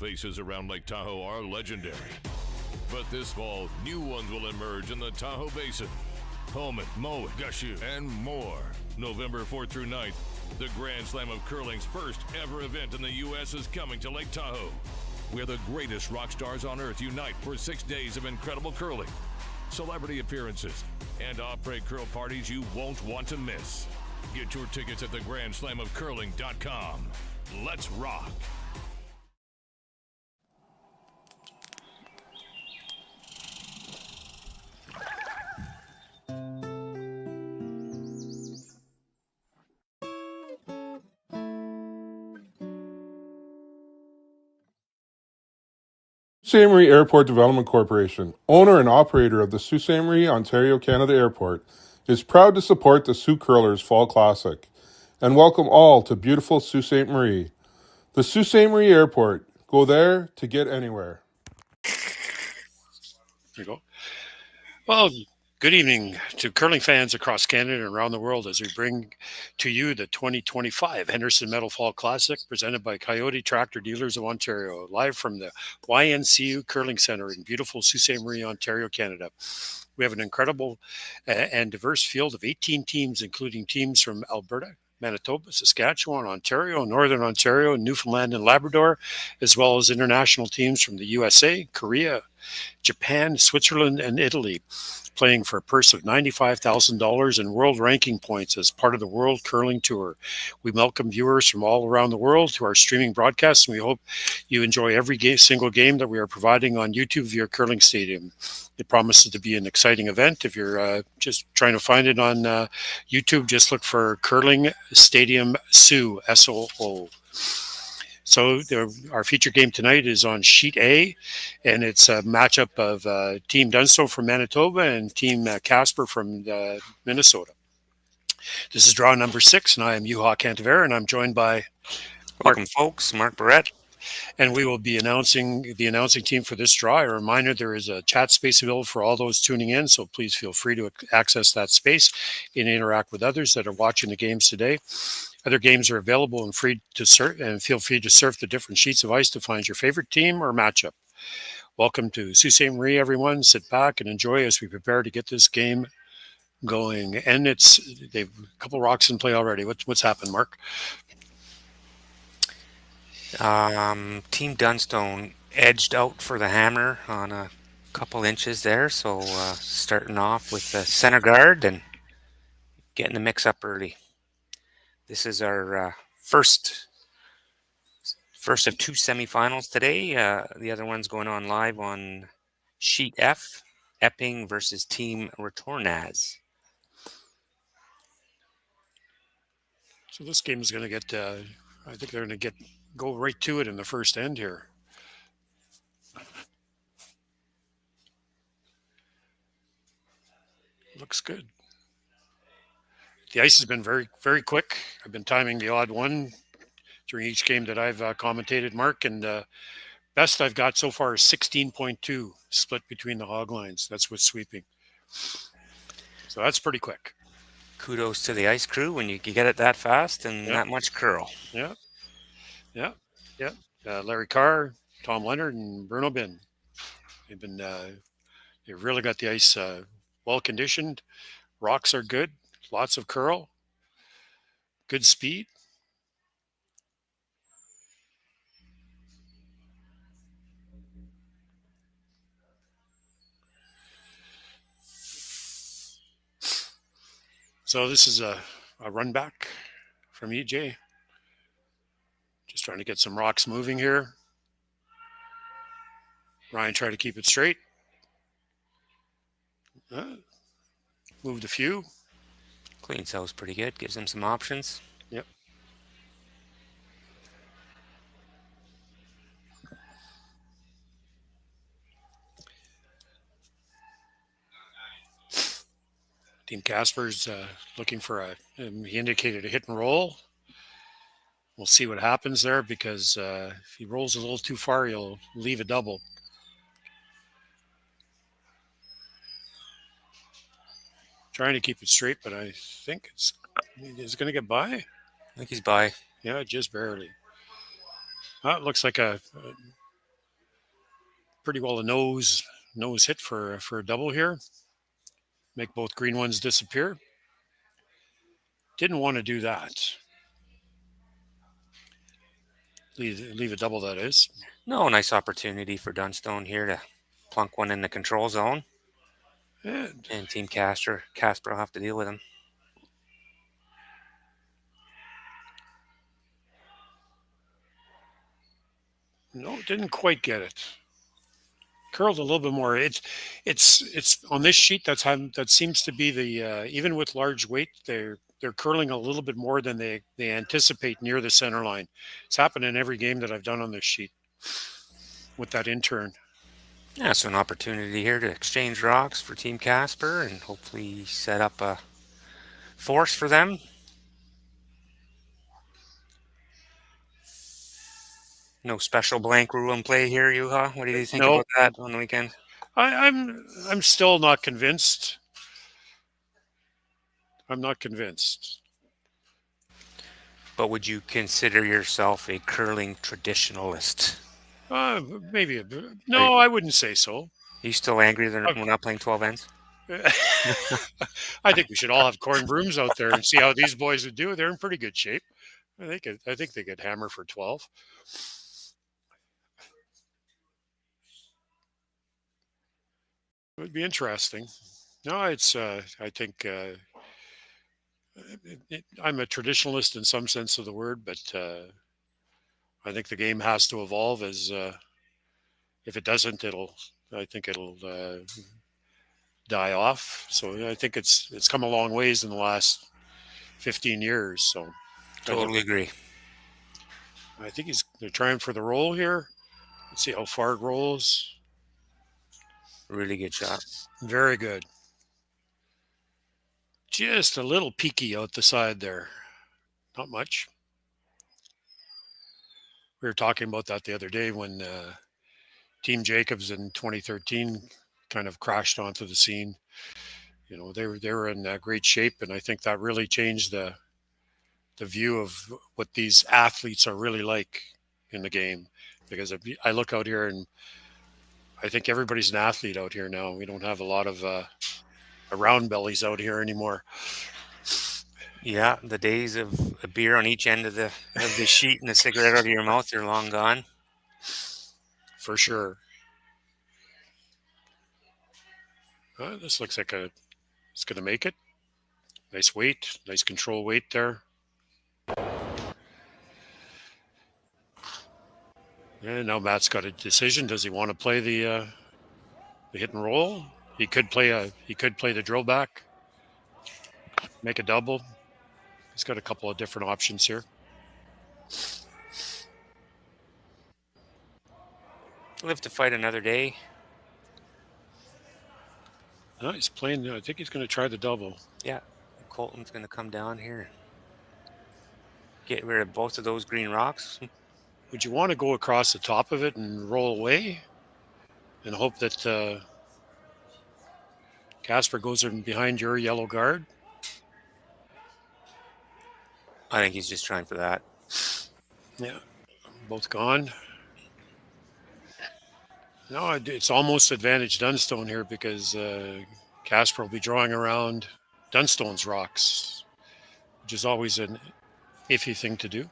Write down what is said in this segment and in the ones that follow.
faces around Lake Tahoe are legendary. But this fall, new ones will emerge in the Tahoe Basin. Pullman, Mowat, Gushu, and more. November 4th through 9th, the Grand Slam of Curling's first ever event in the U.S. is coming to Lake Tahoe, where the greatest rock stars on earth unite for 6 days of incredible curling, celebrity appearances, and après curl parties you won't want to miss. Get your tickets at thegrandslamofcurling.com. Let's rock. Ste.Marie Airport Development Corporation, owner and operator of the Ste.Marie, Ontario, Canada Airport, is proud to support the Sioux Curlers Fall Classic and welcome all to beautiful Sault Ste. Marie. The Sault Ste. Marie Airport. Go there to get anywhere. There you go. Well, good evening to curling fans across Canada and around the world as we bring to you the 2025 Henderson Medal Fall Classic presented by Kioti Tractor Dealers of Ontario, live from the YNCU Curling Centre in beautiful Sault Ste. Marie, Ontario, Canada. We have an incredible and diverse field of 18 teams, including teams from Alberta, Manitoba, Saskatchewan, Ontario, Northern Ontario, Newfoundland, and Labrador, as well as international teams from the USA, Korea, Japan, Switzerland, and Italy, playing for a purse of $95,000 in world ranking points as part of the World Curling Tour. We welcome viewers from all around the world to our streaming broadcasts, and we hope you enjoy every single game that we are providing on YouTube via Curling Stadium. It promises to be an exciting event. If you're just trying to find it on YouTube, just look for Curling Stadium Sioux, S-O-O. So our feature game tonight is on Sheet A, and it's a matchup of Team Dunstone from Manitoba and Team Casper from Minnesota. This is draw number 6, and I am Juha Cantavera, and I'm joined by... Welcome, folks. Mark Barrett. And we will be announcing the announcing team for this draw. A reminder, there is a chat space available for all those tuning in, so please feel free to access that space and interact with others that are watching the games today. Other games are available and free to surf, and feel free to surf the different sheets of ice to find your favorite team or matchup. Welcome to Sault Ste. Marie, everyone. Sit back and enjoy as we prepare to get this game going. And they've a couple rocks in play already. What's happened, Mark? Team Dunstone edged out for the hammer on a couple inches there, so starting off with the center guard and getting the mix up early. This is our first of 2 semifinals today. The other one's going on live on Sheet F, Epping versus Team Retornaz. So this game is going to get, I think they're going to go right to it in the first end here. Looks good. The ice has been very, very quick. I've been timing the odd one during each game that I've commentated, Mark, and best I've got so far is 16.2 split between the hog lines. That's with sweeping. So that's pretty quick. Kudos to the ice crew when you get it that fast and that much curl. Yeah. Larry Carr, Tom Leonard, and Bruno Bin. They've really got the ice well conditioned. Rocks are good. Lots of curl. Good speed. So this is a run back from EJ. Just trying to get some rocks moving here. Ryan tried to keep it straight. Moved a few. Clean cell's pretty good. Gives him some options. Yep. Team Casper's looking for he indicated a hit and roll. We'll see what happens there because if he rolls a little too far, he'll leave a double. Trying to keep it straight, but I think it's going to get by. I think he's by. Yeah, just barely. It looks like a pretty well a nose hit for a double here. Make both green ones disappear. Didn't want to do that. Leave a double, that is. No, nice opportunity for Dunstone here to plunk one in the control zone. And Team Casper will have to deal with him. No, didn't quite get it. Curled a little bit more. It's on this sheet. That seems to be the even with large weight, they're curling a little bit more than they anticipate near the center line. It's happened in every game that I've done on this sheet with that intern. Yeah, so an opportunity here to exchange rocks for Team Casper and hopefully set up a force for them. No special blank rule in play here, Yuha. What do you think about that on the weekend? I'm still not convinced. I'm not convinced. But would you consider yourself a curling traditionalist? Maybe. No, I wouldn't say so. Are you still angry that we're not playing 12 ends? I think we should all have corn brooms out there and see how these boys would do. They're in pretty good shape. I think they could hammer for 12. It would be interesting. No, it's. I think I'm a traditionalist in some sense of the word, but I think the game has to evolve. As if it doesn't, I think it'll die off. So I think it's come a long ways in the last 15 years. So totally agree. I think they're trying for the roll here. Let's see how far it rolls. Really good shot. Very good. Just a little peaky out the side there. Not much. We were talking about that the other day when Team Jacobs in 2013 kind of crashed onto the scene. You know, they were in great shape, and I think that really changed the view of what these athletes are really like in the game. Because I look out here and I think everybody's an athlete out here now. We don't have a lot of round bellies out here anymore. Yeah, the days of a beer on each end of the sheet and a cigarette out of your mouth are long gone. For sure. This looks like it's going to make it. Nice weight, nice control weight there. And now Matt's got a decision. Does he want to play the hit and roll? He could play the drill back, make a double. He's got a couple of different options here. Live to fight another day. No, he's playing. I think he's going to try the double. Yeah, Colton's going to come down here. Get rid of both of those green rocks. Would you want to go across the top of it and roll away and hope that Casper goes in behind your yellow guard? I think he's just trying for that. Yeah, both gone. No, it's almost advantage Dunstone here because Casper will be drawing around Dunstone's rocks, which is always an iffy thing to do.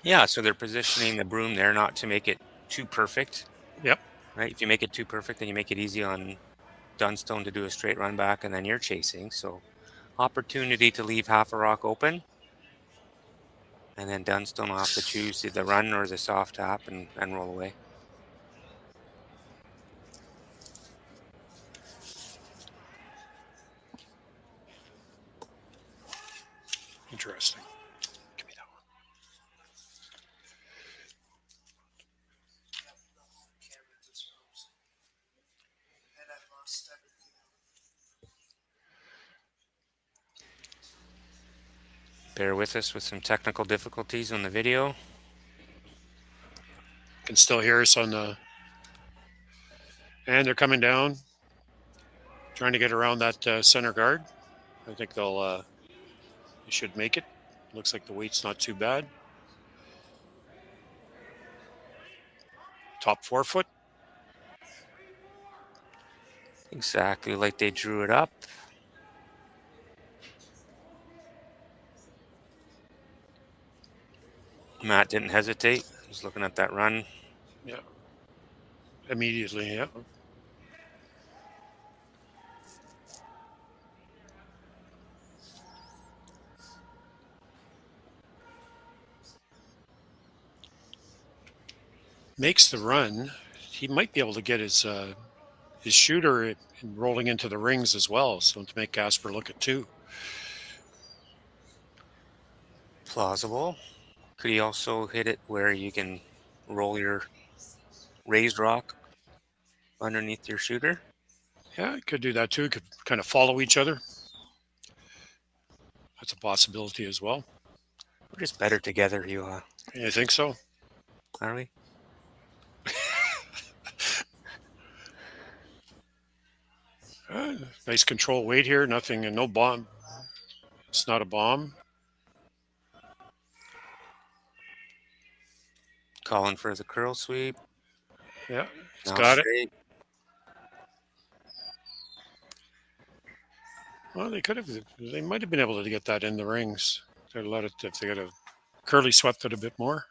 Yeah, so they're positioning the broom there not to make it too perfect. Yep. Right? If you make it too perfect, then you make it easy on Dunstone to do a straight run back, and then you're chasing. So opportunity to leave half a rock open. And then Dunstone will have to choose the run or the soft tap and roll away. Interesting. Give me that one. Bear with us with some technical difficulties on the video. Can still hear us on the... And they're coming down. Trying to get around that center guard. I think they should make it. Looks like the weight's not too bad. Top 4 foot. Exactly like they drew it up. Matt didn't hesitate. He's looking at that run. Yeah. Immediately, yeah. Makes the run. He might be able to get his shooter rolling into the rings as well, so to make Casper look at 2. Plausible. Could he also hit it where you can roll your raised rock underneath your shooter? Yeah, could do that too. Could kind of follow each other. That's a possibility as well. We're just better together, You think so? are we? Nice control weight here. Nothing, no bomb. It's not a bomb. Calling for the curl sweep. Yeah, it's Now got straight. it. Well, they could have. They might have been able to get that in the rings. They let it if they could have curly swept it a bit more.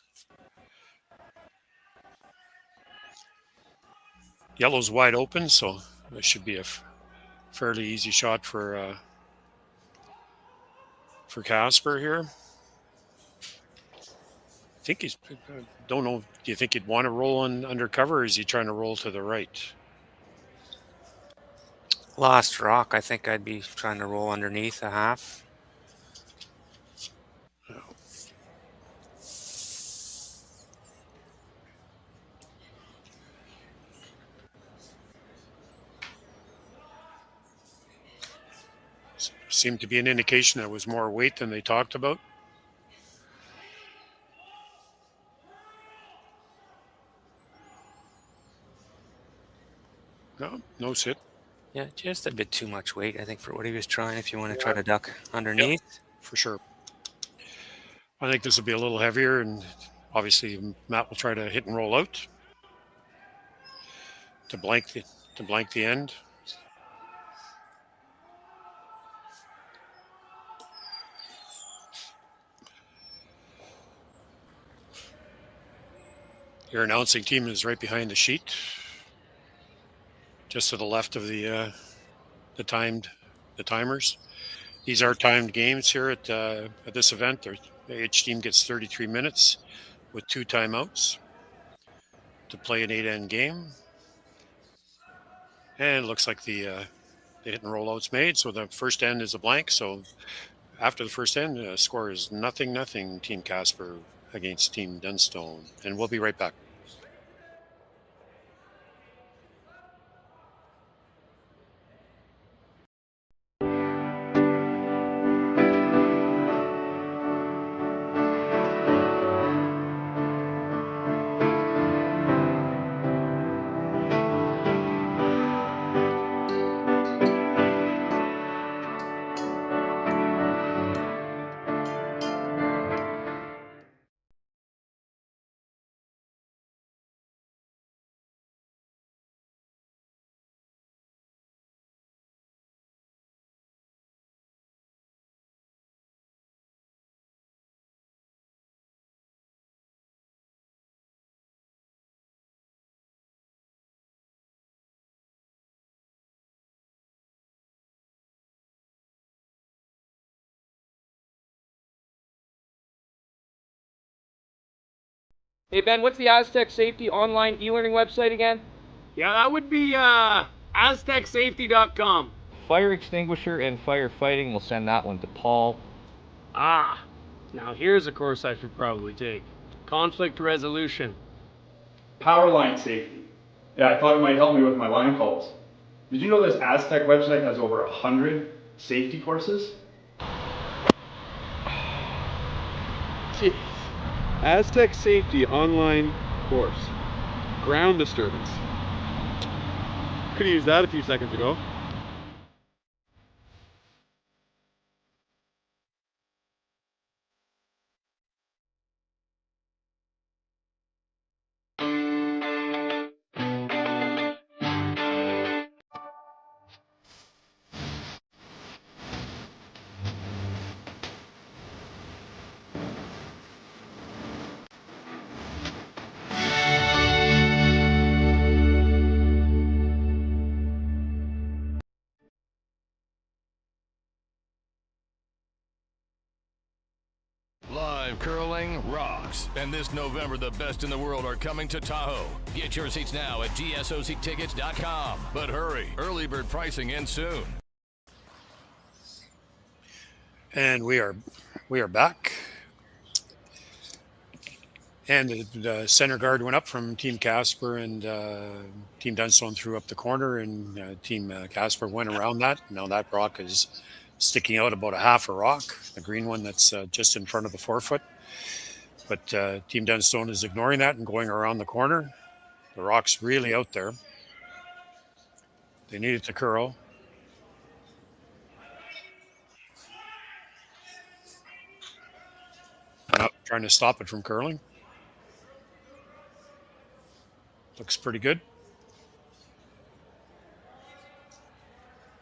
Yellow's wide open, so this should be a fairly easy shot for Casper here. I think he's. Don't know. Do you think he'd want to roll on undercover, or is he trying to roll to the right? Lost rock. I think I'd be trying to roll underneath a half. Seemed to be an indication that it was more weight than they talked about. No, no sit. Yeah, just a bit too much weight, I think, for what he was trying. If you want to try to duck underneath. Yep, for sure. I think this will be a little heavier, and obviously Matt will try to hit and roll out to blank the end. Your announcing team is right behind the sheet, just to the left of the timers. These are timed games here at this event. Each team gets 33 minutes with 2 timeouts to play an 8-end game. And it looks like the hit and rollout's made, so the first end is a blank. So after the first end, the score is 0-0. Team Casper against Team Dunstone, and we'll be right back. Hey Ben, what's the Aztec Safety online e-learning website again? Yeah, that would be aztecsafety.com. Fire extinguisher and firefighting, we'll send that one to Paul. Ah, now here's a course I should probably take. Conflict resolution. Power line safety. Yeah, I thought it might help me with my line calls. Did you know this Aztec website has over 100 safety courses? Jeez. Aztec Safety online course. Ground disturbance. Could have used that a few seconds ago. Curling rocks. And this November, the best in the world are coming to Tahoe. Get your seats now at gsoctickets.com. But hurry, early bird pricing ends soon. And we are back. And the center guard went up from Team Casper, and Team Dunstone threw up the corner, and Team Casper went around that. Now that rock is sticking out about a half a rock, the green one that's just in front of the forefoot. But Team Dunstone is ignoring that and going around the corner. The rock's really out there. They need it to curl. Now trying to stop it from curling. Looks pretty good.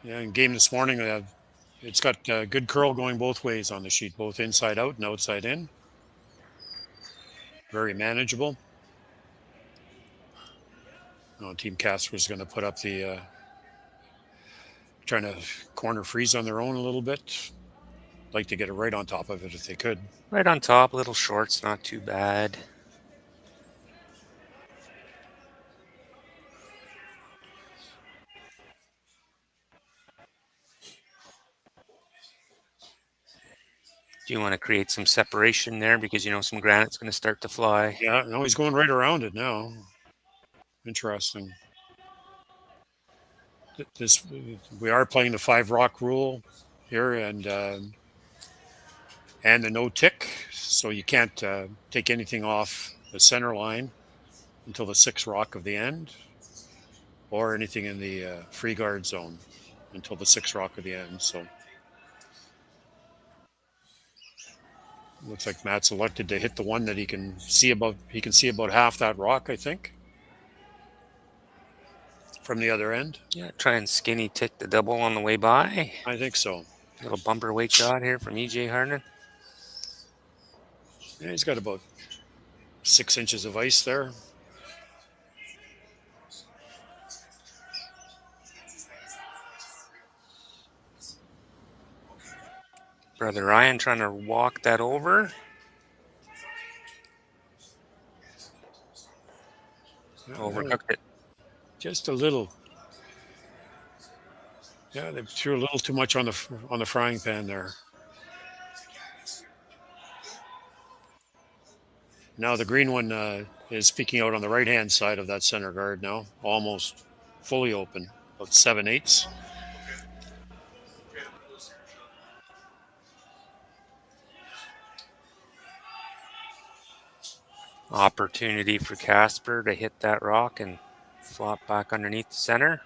Yeah, in game this morning, it's got good curl going both ways on the sheet, both inside out and outside in. Very manageable. Oh, Team Casper is going to put up the trying to corner freeze on their own a little bit. Like to get it right on top of it if they could. Right on top, little short's not too bad. Do you want to create some separation there because you know some granite's going to start to fly? Yeah, no, he's going right around it now. Interesting. We are playing the 5 rock rule here, and the no tick, so you can't take anything off the center line until the 6 rock of the end, or anything in the free guard zone until the 6 rock of the end. So looks like Matt's elected to hit the one that he can see about. He can see about half that rock, I think, from the other end. Yeah, try and skinny tick the double on the way by. I think so. Little bumper weight shot here from EJ Harden. Yeah, he's got about 6 inches of ice there. Brother Ryan trying to walk that over. Overcooked it. Just a little. Yeah, they threw a little too much on the frying pan there. Now the green one is peeking out on the right-hand side of that center guard now, almost fully open, about 7/8. Opportunity for Casper to hit that rock and flop back underneath the center.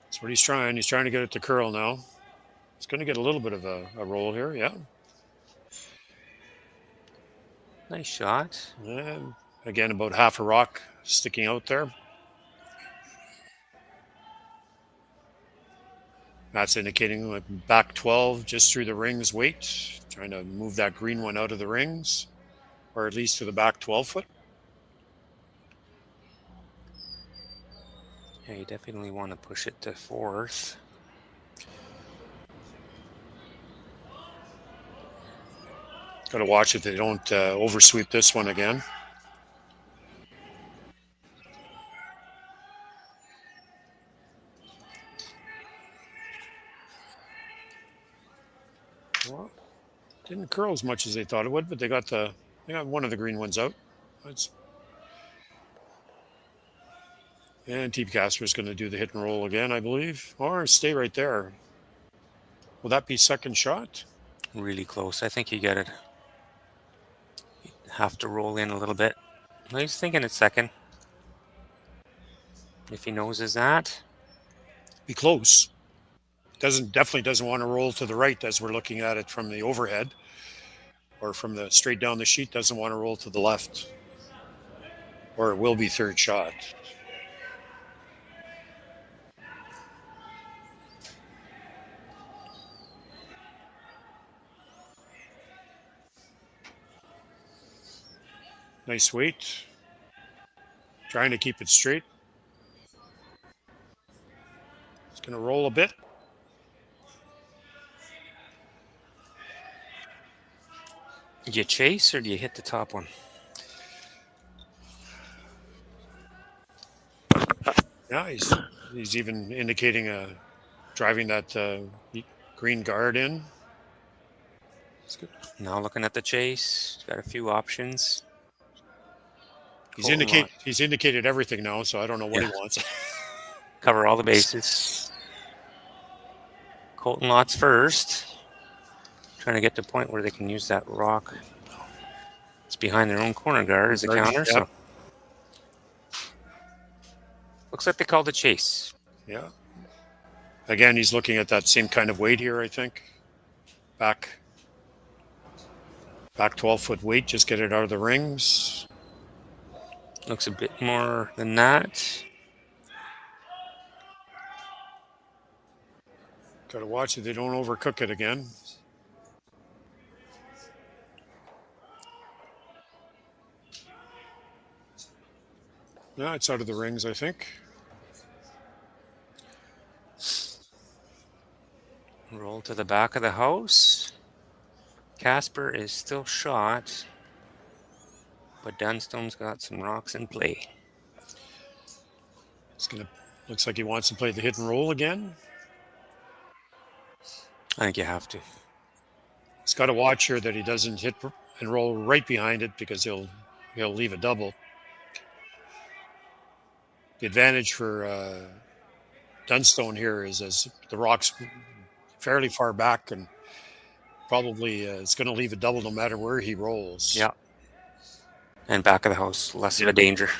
That's what he's trying. He's trying to get it to curl now. It's going to get a little bit of a roll here, yeah. Nice shot. And again, about half a rock sticking out there. That's indicating like back 12 just through the rings weight. Trying to move that green one out of the rings, or at least to the back 12 foot. Yeah, you definitely want to push it to 4th. Got to watch if they don't oversweep this one again. Well, didn't curl as much as they thought it would, but they got one of the green ones out. And Team Casper is going to do the hit and roll again, I believe, or stay right there. Will that be second shot? Really close. I think you get it. You have to roll in a little bit. He's thinking it's second. If he noses that. Be close. Definitely doesn't want to roll to the right as we're looking at it from the overhead, or from the straight down the sheet. Doesn't want to roll to the left, or it will be third shot. Nice weight. Trying to keep it straight. It's going to roll a bit. Do you chase or do you hit the top one? Yeah, he's even indicating driving that green guard in. That's good. Now looking at the chase. Got a few options. He's Colton Lot. indicated everything now, so I don't know what he Yeah. wants. Cover all the bases. Colton Lots first. Trying to get to a point where they can use that rock. It's behind their own corner guard as a counter, Yep. so looks like they called a chase. Yeah. Again, he's looking at that same kind of weight here, I think. Back 12-foot weight, just get it out of the rings. Looks a bit more than that. Got to watch that they don't overcook it again. Yeah, it's out of the rings, I think. Roll to the back of the house. Casper is still shot, but Dunstone's got some rocks in play. Looks like he wants to play the hit and roll again. I think you have to. He's got to watch here that he doesn't hit and roll right behind it because he'll leave a double. The advantage for Dunstone here is as the rock's fairly far back and probably it's going to leave a double no matter where he rolls. Yeah. And back of the house, less of a danger.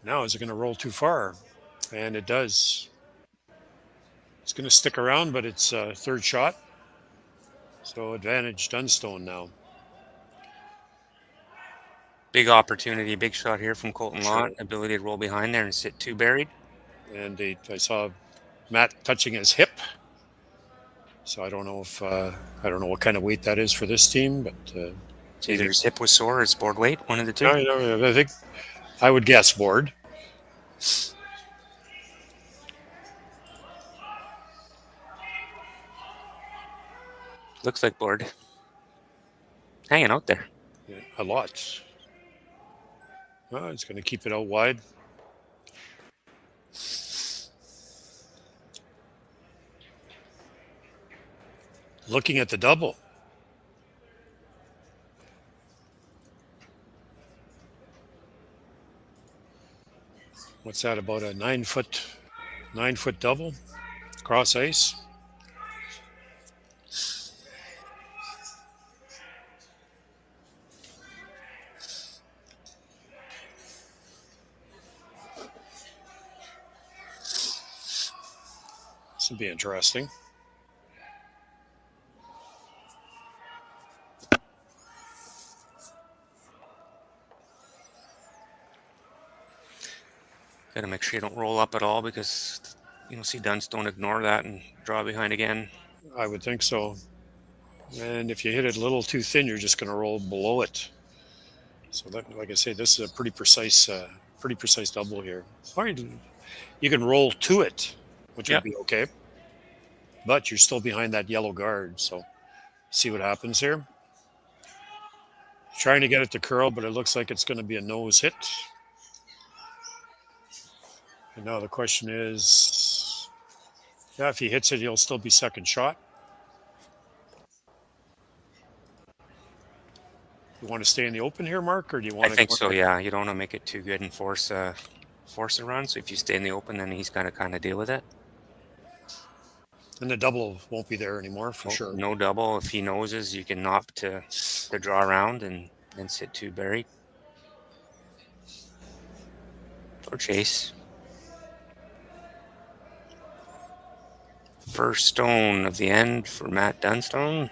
Now, is it going to roll too far? And it does. It's going to stick around, but it's third shot. So advantage Dunstone now. Big opportunity, big shot here from Colton Sure. Lott. Ability to roll behind there and sit two buried. And I saw Matt touching his hip. So I don't know what kind of weight that is for this team, but Either his hip was sore or his board weight, one of the two. I think I would guess board. Looks like board. Hanging out there. Yeah, a lot. Oh, it's going to keep it out wide. Looking at the double. What's that, about a 9-foot double? Cross ice? This would be interesting. Got to make sure you don't roll up at all because you'll see Dunstone ignore that and draw behind again. I would think so. And if you hit it a little too thin, you're just going to roll below it. So that, like I say, this is a pretty precise double here. Or you can roll to it, which would be okay. But you're still behind that yellow guard. So see what happens here. Trying to get it to curl, but it looks like it's going to be a nose hit. And now the question is, if he hits it, he'll still be second shot. You want to stay in the open here, Mark, or do you want I think so, yeah. You don't want to make it too good and force a run. So if you stay in the open, then he's going to kind of deal with it. And the double won't be there anymore, for sure. No double. If he noses, you can opt to draw around and sit two buried. Or chase. First stone of the end for Matt Dunstone.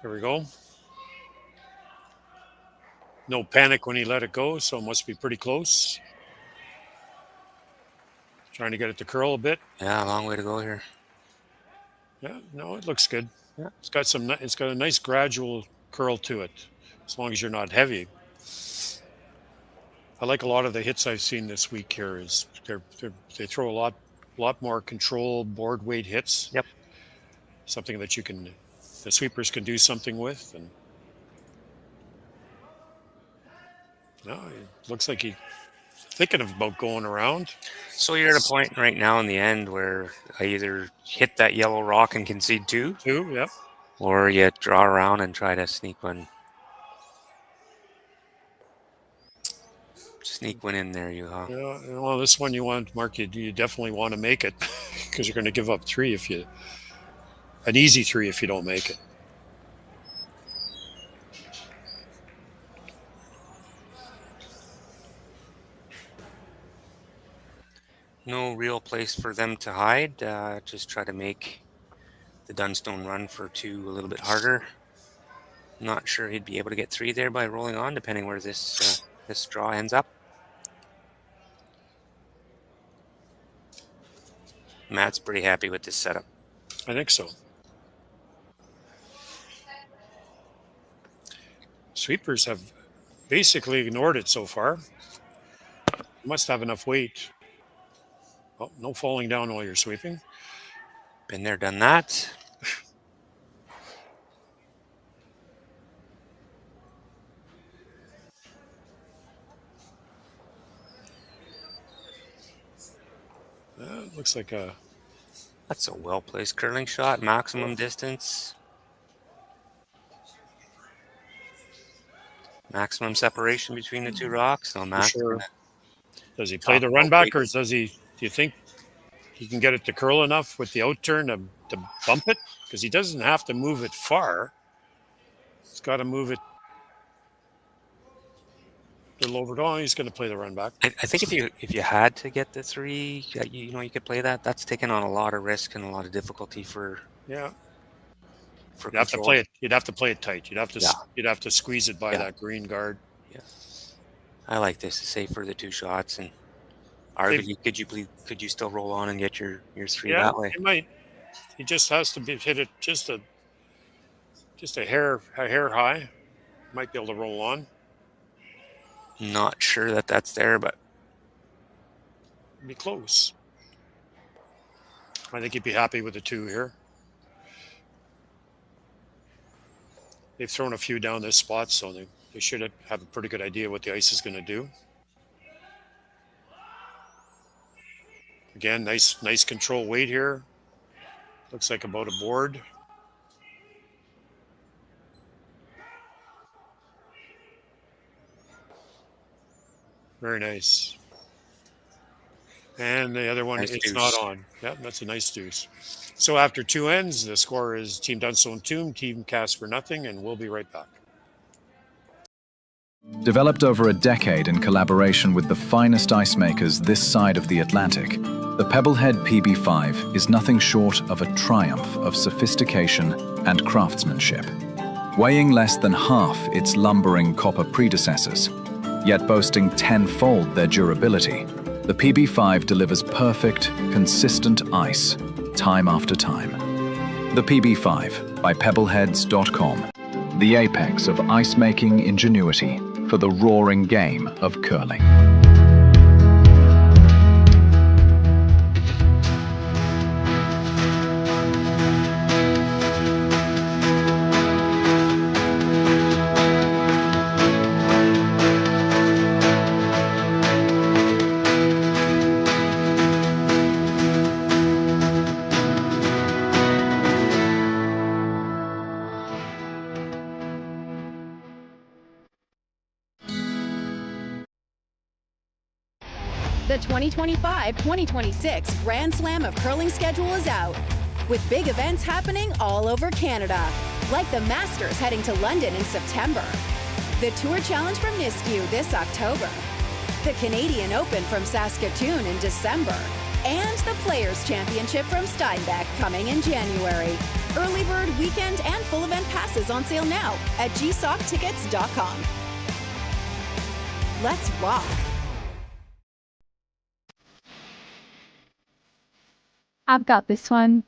There we go. No panic when he let it go, so it must be pretty close. Trying to get it to curl a bit. Yeah, a long way to go here. Yeah, no, it looks good. Yeah. It's got a nice gradual curl to it, as long as you're not heavy. I like a lot of the hits I've seen this week here. Is they throw a lot more control board weight hits. Yep. Something that the sweepers can do something with, and no, it looks like he's thinking about going around. So you're at a point right now in the end where I either hit that yellow rock and concede two, Yep. or you draw around and try to sneak one in there, huh? Yeah. Well, this one you want, Mark. You definitely want to make it because you're going to give up an easy three if you don't make it. No real place for them to hide. Just try to make the Dunstone run for two a little bit harder. Not sure he'd be able to get three there by rolling on, depending where this draw ends up. Matt's pretty happy with this setup. I think so. Sweepers have basically ignored it so far. Must have enough weight. Oh, no falling down while you're sweeping. Been there, done that. Looks like That's a well-placed curling shot, maximum distance. Maximum separation between the two rocks. So Max, sure. Does he play the run back, or do you think he can get it to curl enough with the out turn to bump it? Because he doesn't have to move it far. He's got to move it a little over. Oh, he's going to play the run back. I think if you had to get the three, you could play that. That's taking on a lot of risk and a lot of difficulty for. Yeah. For you'd have to play it. You'd have to play it tight. You'd have to squeeze it by that green guard. Yeah. I like this. It's safe for the two shots, and arguably, could you still roll on and get your three that way? He might. He just has to hit it just a hair high. Might be able to roll on. Not sure that's there, but be close. I think he'd be happy with the two here. They've thrown a few down this spot, so they should have a pretty good idea what the ice is going to do. Again, nice control weight here. Looks like about a board. Very nice. And the other one, it's not on. Yep, that's a nice deuce. So after two ends, the score is Team Dunstone 2, Team Casper nothing, and we'll be right back. Developed over a decade in collaboration with the finest ice makers this side of the Atlantic, the Pebblehead PB5 is nothing short of a triumph of sophistication and craftsmanship. Weighing less than half its lumbering copper predecessors, yet boasting tenfold their durability, the PB5 delivers perfect, consistent ice, time after time. The PB5 by Pebbleheads.com, the apex of ice-making ingenuity for the roaring game of curling. The 2025-2026 Grand Slam of Curling schedule is out, with big events happening all over Canada, like the Masters heading to London in September, the Tour Challenge from YNCU this October, the Canadian Open from Saskatoon in December, and the Players' Championship from Steinbeck coming in January. Early bird, weekend, and full event passes on sale now at gsoctickets.com. Let's rock. I've got this one.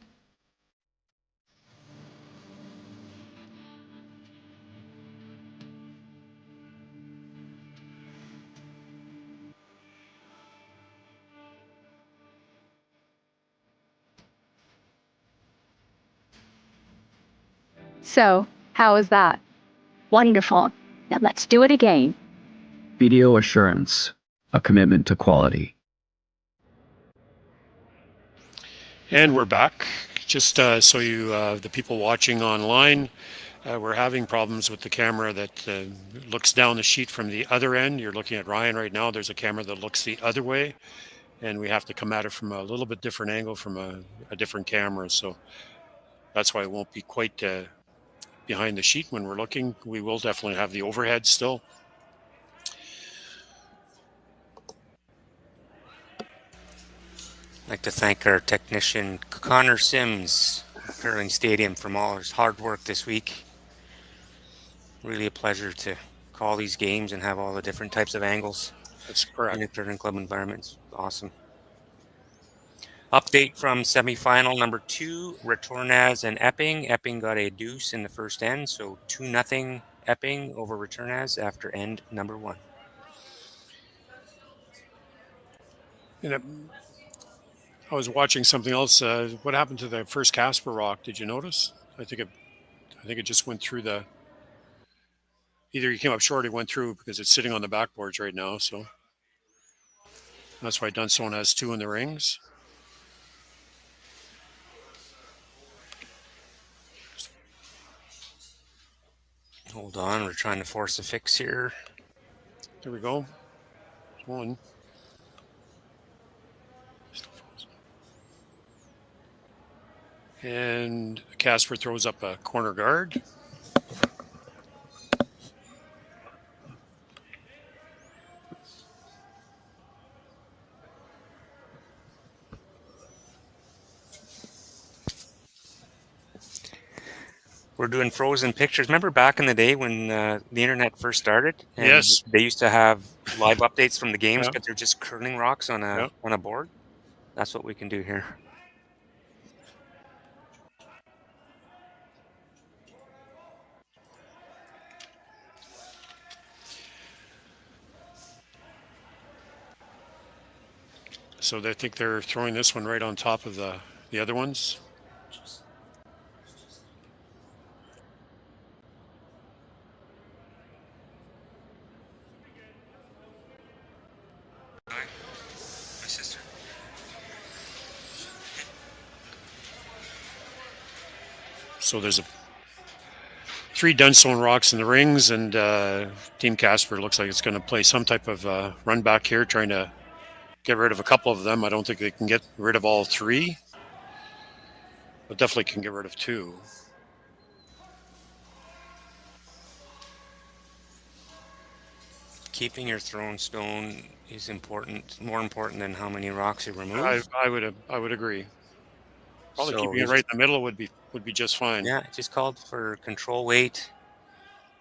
So, how was that? Wonderful. Now let's do it again. Video assurance, a commitment to quality. And we're back. Just so you, the people watching online, we're having problems with the camera that looks down the sheet from the other end. You're looking at Ryan right now. There's a camera that looks the other way, and we have to come at it from a little bit different angle from a different camera. So that's why it won't be quite behind the sheet when we're looking. We will definitely have the overhead still. I'd like to thank our technician Connor Sims at Curling Stadium for all his hard work this week. Really a pleasure to call these games and have all the different types of angles. That's correct. In a curling club environment. It's awesome. Update from semifinal number 2, Returnaz and Epping. Epping got a deuce in the first end, so 2-0 Epping over Returnaz after end number 1. And I was watching something else. What happened to the first Casper rock? Did you notice? I think it just went through the. Either he came up short, or he went through because it's sitting on the backboards right now. So that's why Dunstone has 2 in the rings. Hold on, we're trying to force a fix here. There we go. One. And Casper throws up a corner guard. We're doing frozen pictures. Remember back in the day when the internet first started? And yes. They used to have live updates from the games, but they're just curling rocks on a board. That's what we can do here. So they think they're throwing this one right on top of the other ones. My sister. So there's 3 Dunstone rocks in the rings, and Team Casper looks like it's going to play some type of run back here, trying to get rid of a couple of them. I don't think they can get rid of all 3, but definitely can get rid of 2. Keeping your thrown stone is important, more important than how many rocks you remove. I would agree. Probably keeping it right in the middle would be just fine. Yeah, it just called for control weight.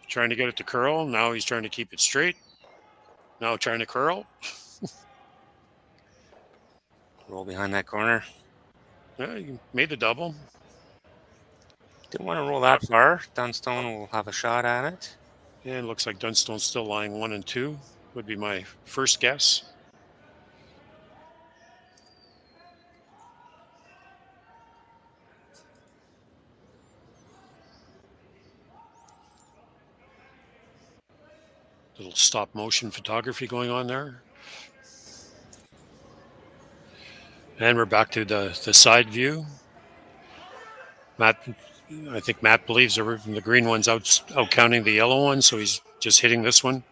Trying to get it to curl. Now he's trying to keep it straight. Now trying to curl. Roll behind that corner. Yeah, you made the double. Didn't want to roll that far. Dunstone will have a shot at it. Yeah, it looks like Dunstone's still lying 1 and 2. Would be my first guess. Little stop motion photography going on there. And we're back to the side view. I think Matt believes the green one's out counting the yellow one, so he's just hitting this one.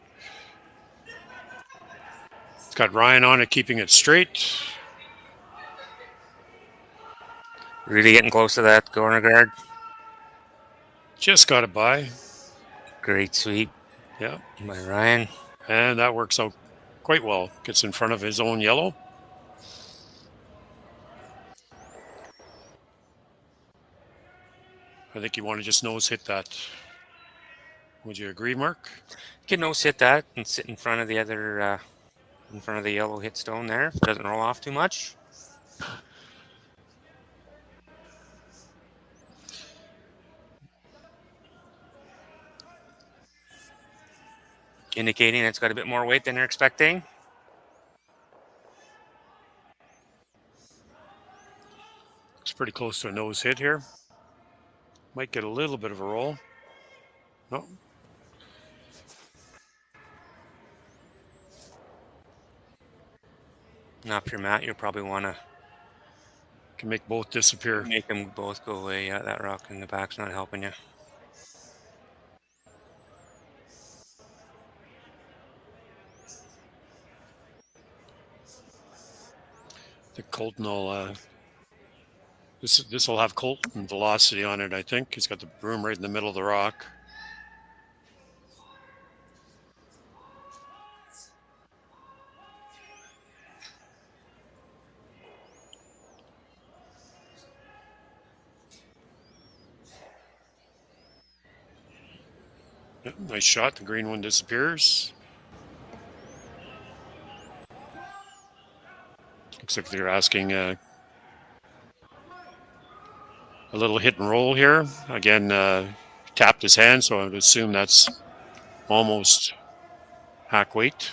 It's got Ryan on it, keeping it straight. Really getting close to that corner guard. Just got it by. Great sweep. Yeah. By Ryan. And that works out quite well. Gets in front of his own yellow. I think you want to just nose hit that. Would you agree, Mark? You can nose hit that and sit in front of the other, in front of the yellow hit stone there. If it doesn't roll off too much. Indicating it's got a bit more weight than you're expecting. It's pretty close to a nose hit here. Might get a little bit of a roll. No. Now, if you're Matt, you'll probably want to can make both disappear. Make them both go away. Yeah, that rock in the back's not helping you. The Colton will this will have Colton velocity on it, I think. He's got the broom right in the middle of the rock. Yep, nice shot. The green one disappears. Looks like they're asking a little hit and roll here. Again, tapped his hand, so I would assume that's almost hack weight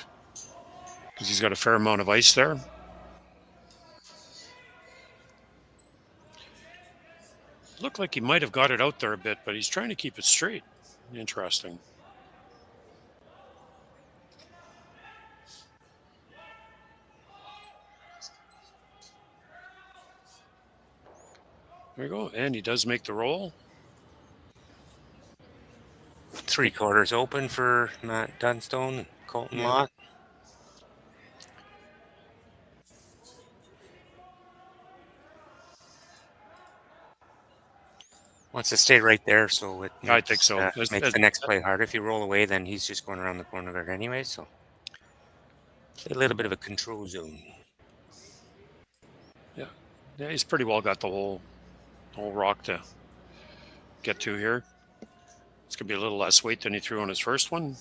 because he's got a fair amount of ice there. Looked like he might have got it out there a bit, but he's trying to keep it straight. Interesting. There you go. And he does make the roll. 3/4 open for Matt Dunstone, Colton Lott. Wants to stay right there, so it makes, I think so. Makes the next play harder. If you roll away, then he's just going around the corner guard anyway, so a little bit of a control zone. Yeah, he's pretty well got the whole rock to get to here. It's going to be a little less weight than he threw on his first one.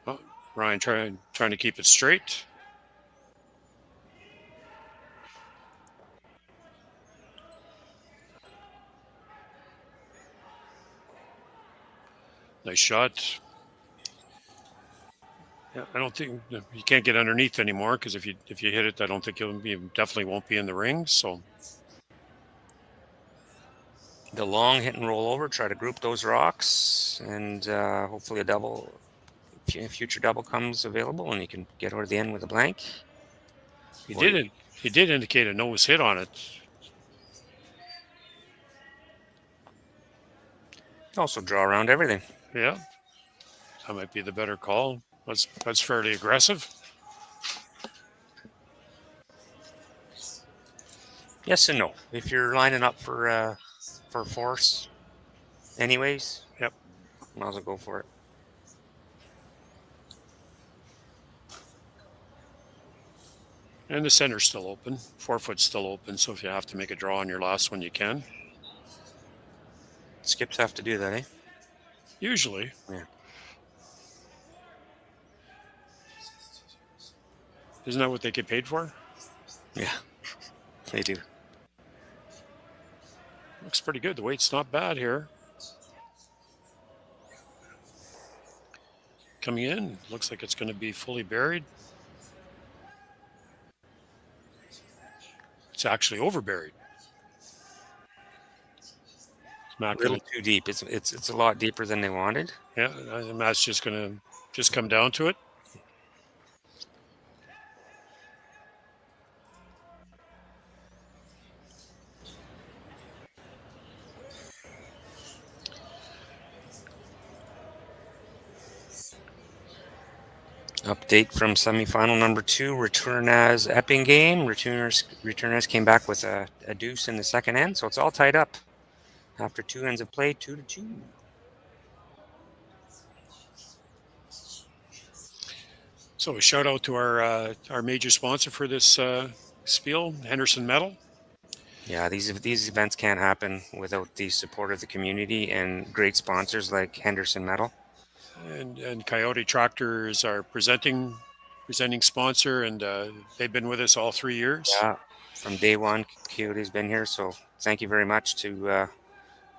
Oh, Ryan trying to keep it straight. Nice shot. Yeah, I don't think you can't get underneath anymore because if you hit it, I don't think you definitely won't be in the ring. So the long hit and roll over, try to group those rocks, and hopefully a future double comes available, and you can get over the end with a blank. He did indicate a nose hit on it. Also draw around everything. Yeah, that might be the better call. That's fairly aggressive. Yes and no. If you're lining up for force, anyways, yep, might as well go for it. And the center's still open. 4 foot's still open, so if you have to make a draw on your last one, you can. Skips have to do that, eh? Usually. Yeah. Isn't that what they get paid for? Yeah, they do. Looks pretty good. The weight's not bad here. Coming in, looks like it's going to be fully buried. It's actually over buried. A little too deep. It's a lot deeper than they wanted. Yeah, and that's just going to come down to it. Update from semifinal number 2, return as Epping game. Returners came back with a deuce in the second end, so it's all tied up after 2 ends of play, 2-2. So a shout out to our major sponsor for this spiel, Henderson Metal. Yeah, these events can't happen without the support of the community and great sponsors like Henderson Metal. And Coyote Tractors are presenting sponsor, and they've been with us all 3 years. Yeah, from day one, Kioti's been here. So thank you very much to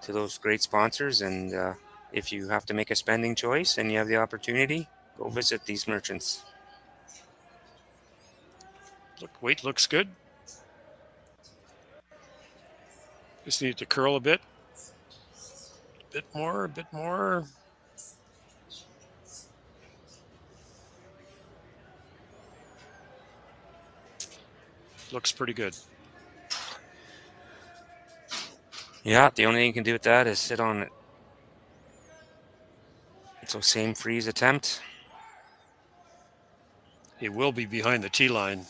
those great sponsors. And if you have to make a spending choice and you have the opportunity, go visit these merchants. Weight looks good. Just need to curl a bit. A bit more. Looks pretty good. Yeah, the only thing you can do with that is sit on it. So same freeze attempt. It will be behind the tee line.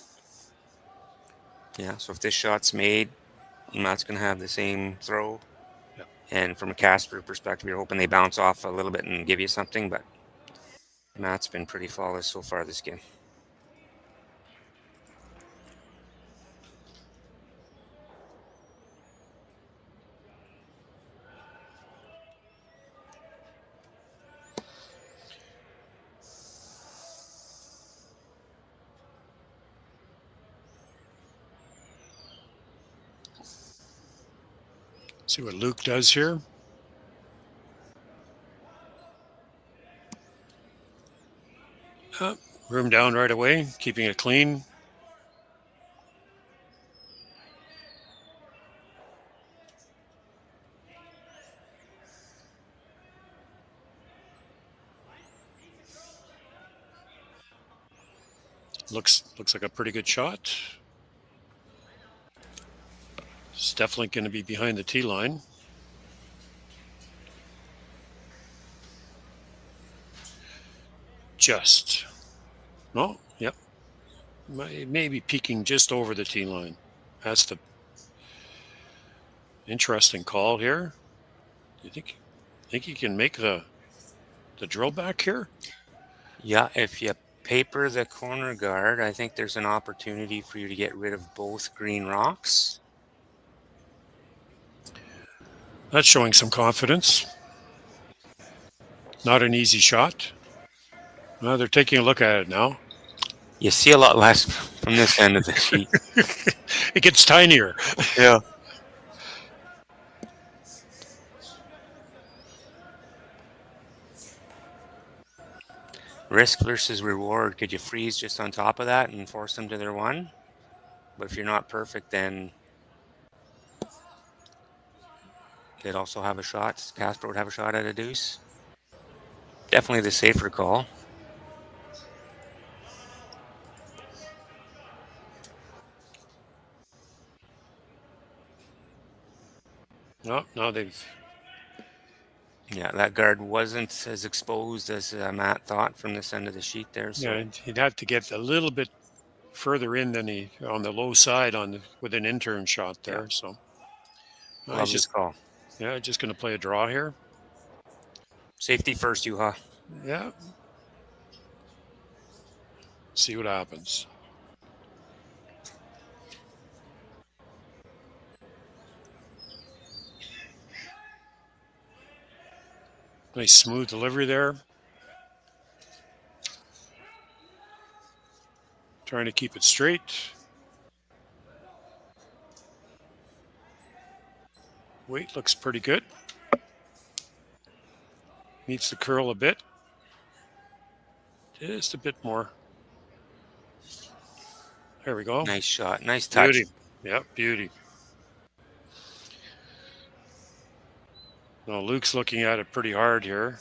Yeah, so if this shot's made, Matt's going to have the same throw. Yeah. And from a Casper perspective, you're hoping they bounce off a little bit and give you something, but Matt's been pretty flawless so far this game. See what Luke does here. Room down right away, keeping it clean. Looks like a pretty good shot. It's definitely going to be behind the tee line. Just. No, yep. Maybe peeking just over the tee line. That's the interesting call here. Do you think you can make the drill back here? Yeah, if you paper the corner guard, I think there's an opportunity for you to get rid of both green rocks. That's showing some confidence. Not an easy shot. Well, they're taking a look at it now. You see a lot less from this end of the sheet. It gets tinier. Yeah. Risk versus reward. Could you freeze just on top of that and force them to their one? But if you're not perfect, then they'd also have a shot. Casper would have a shot at a deuce. Definitely the safer call. No, now they've... Yeah, that guard wasn't as exposed as Matt thought from this end of the sheet there. So. Yeah, he'd have to get a little bit further in than he on the low side with an intern shot there. Yeah. So he's just call. Yeah, just going to play a draw here. Safety first, Yuha. Yeah. See what happens. Nice smooth delivery there. Trying to keep it straight. Weight looks pretty good. Needs to curl a bit. Just a bit more. There we go. Nice shot. Nice touch. Beauty. Yep, beauty. Now Luke's looking at it pretty hard here.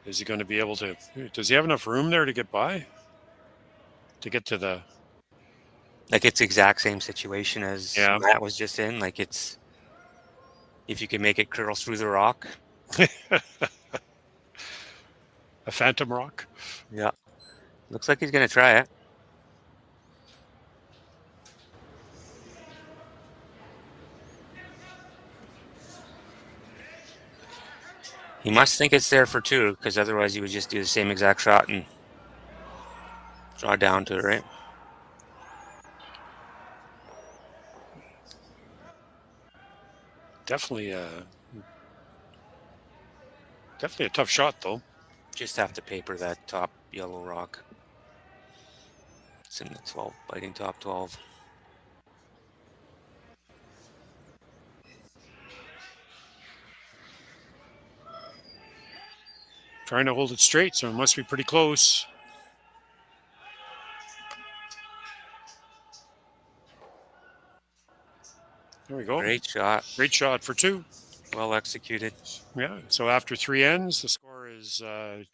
Is he going to be able to... Does he have enough room there to get by? To get to the... Like it's the exact same situation as Matt was just in. Like it's... If you can make it curl through the rock. A phantom rock? Yeah. Looks like he's going to try it. He must think it's there for two, because otherwise he would just do the same exact shot and draw down to it, right? Definitely a tough shot, though. Just have to paper that top yellow rock. It's in the 12, biting top 12. Trying to hold it straight, so it must be pretty close. There we go. Great shot. Great shot for 2. Well executed. Yeah, so after 3 ends, the score is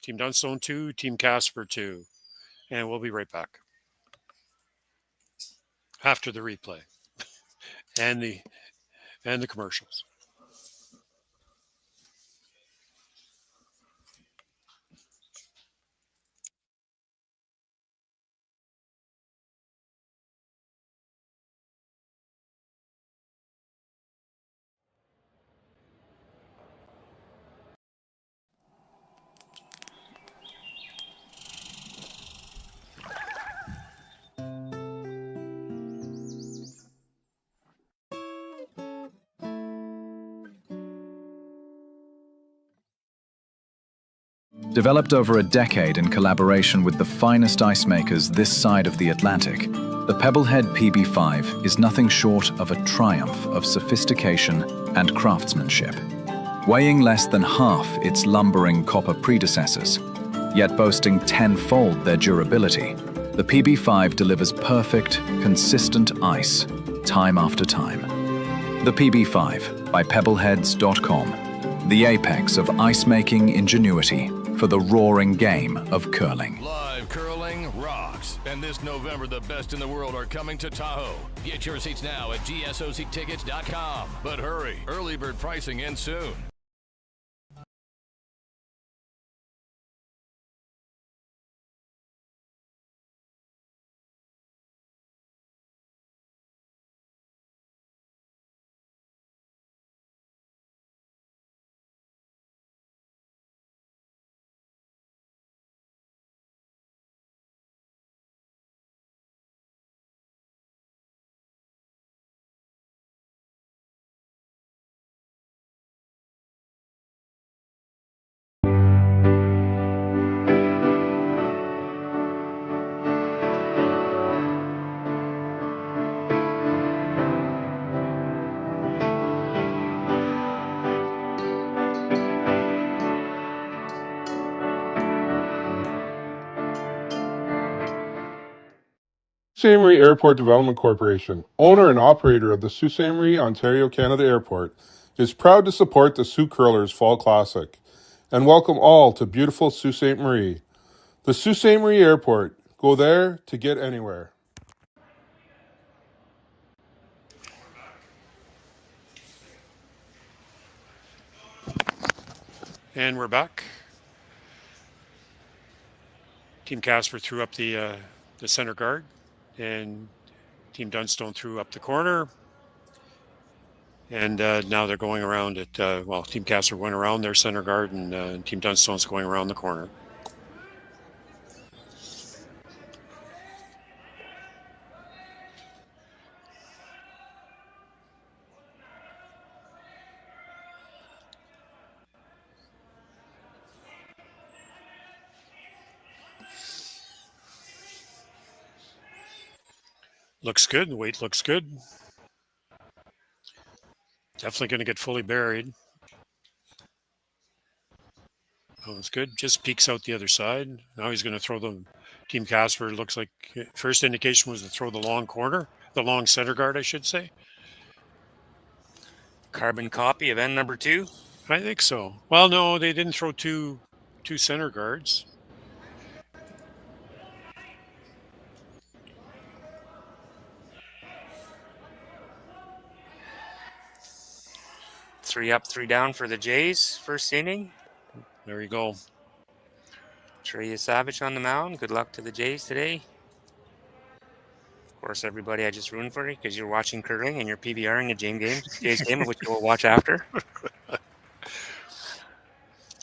Team Dunstone 2, Team Casper 2. And we'll be right back after the replay and the commercials. Developed over a decade in collaboration with the finest ice makers this side of the Atlantic, the Pebblehead PB5 is nothing short of a triumph of sophistication and craftsmanship. Weighing less than half its lumbering copper predecessors, yet boasting tenfold their durability, the PB5 delivers perfect, consistent ice, time after time. The PB5 by Pebbleheads.com, the apex of ice-making ingenuity for the roaring game of curling. Live curling rocks. And this November, the best in the world are coming to Tahoe. Get your seats now at gsoctickets.com. But hurry, early bird pricing ends soon. Ste.Marie Airport Development Corporation, owner and operator of the Ste.Marie, Ontario, Canada Airport, is proud to support the Sault Curlers Fall Classic and welcome all to beautiful Sault Ste. Marie. The Sault Ste. Marie Airport. Go there to get anywhere. And we're back. Team Casper threw up the center guard, and Team Dunstone threw up the corner. And now they're going around it. Team Casper went around their center guard, and Team Dunstone's going around the corner. Looks good. The weight looks good. Definitely going to get fully buried. Oh, it's good. Just peeks out the other side. Now he's going to throw the Team Casper. Looks like first indication was to throw the long corner, the long center guard, I should say. Carbon copy of end number 2? I think so. Well, no, they didn't throw two center guards. Three up, 3 down for the Jays, first inning. There you go. Trey Savage on the mound. Good luck to the Jays today. Of course, everybody, I just ruined for you because you're watching curling and you're PBRing a Jays game, which you'll watch after.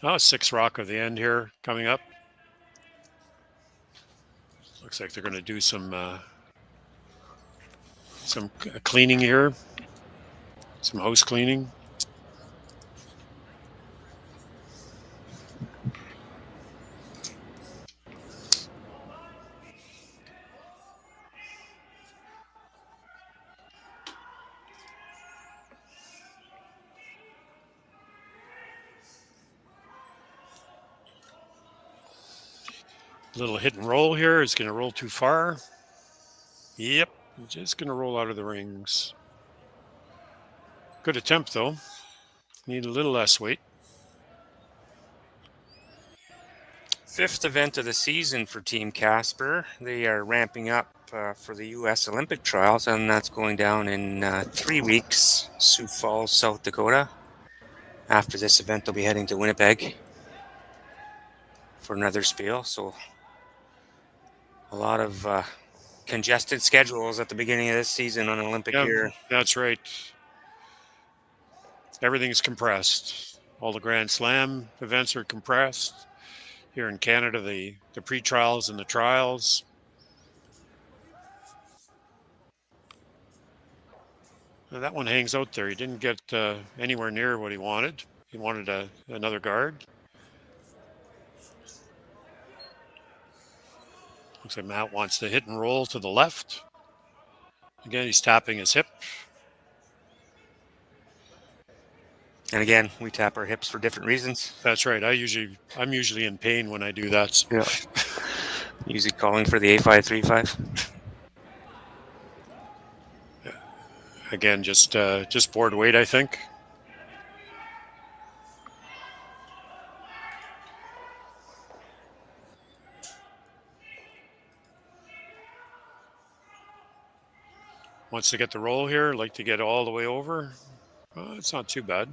Oh, 6 rock of the end here coming up. Looks like they're going to do some cleaning here, some house cleaning. Little hit and roll here. It's going to roll too far. Yep, just going to roll out of the rings. Good attempt, though. Need a little less weight. 5th event of the season for Team Casper. They are ramping up for the U.S. Olympic trials, and that's going down in 3 weeks, Sioux Falls, South Dakota. After this event, they'll be heading to Winnipeg for another spiel. So a lot of congested schedules at the beginning of this season on Olympic year. That's right. Everything's compressed. All the Grand Slam events are compressed. Here in Canada, the pre-trials and the trials. Now that one hangs out there. He didn't get anywhere near what he wanted. He wanted another guard. Looks like Matt wants to hit and roll to the left. Again, he's tapping his hip. And again, we tap our hips for different reasons. That's right. I'm usually in pain when I do that. So. Yeah. Usually calling for the A535. Again, just board weight, I think. Wants to get the roll here. Like to get all the way over. It's not too bad.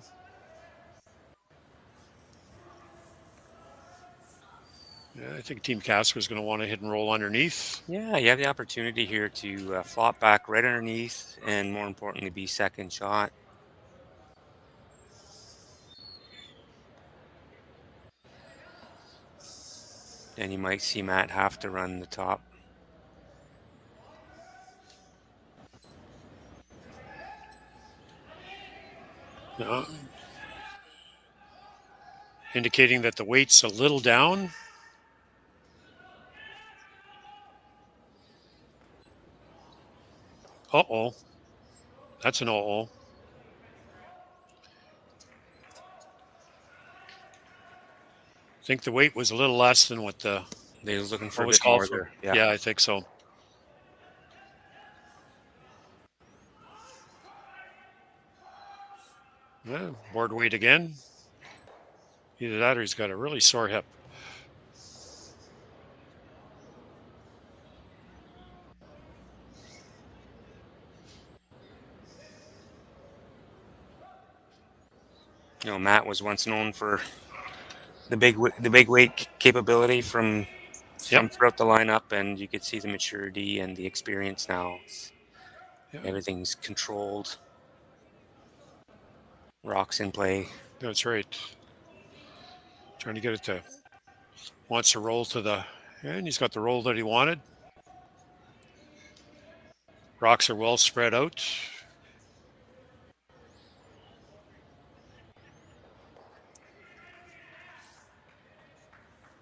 Yeah, I think Team Casper is going to want to hit and roll underneath. Yeah, you have the opportunity here to flop back right underneath and, more importantly, be second shot. And you might see Matt have to run the top. Indicating that the weight's a little down. Uh-oh. That's an uh-oh. I think the weight was a little less than what they was looking for. What was called for. Yeah, I think so. Yeah, board weight again. Either that or he's got a really sore hip. You know, Matt was once known for the big weight capability from throughout the lineup, and you could see the maturity and the experience now. Everything's controlled. Rocks in play. That's right. Trying to get it to, wants to roll to the, and he's got the roll that he wanted. Rocks are well spread out.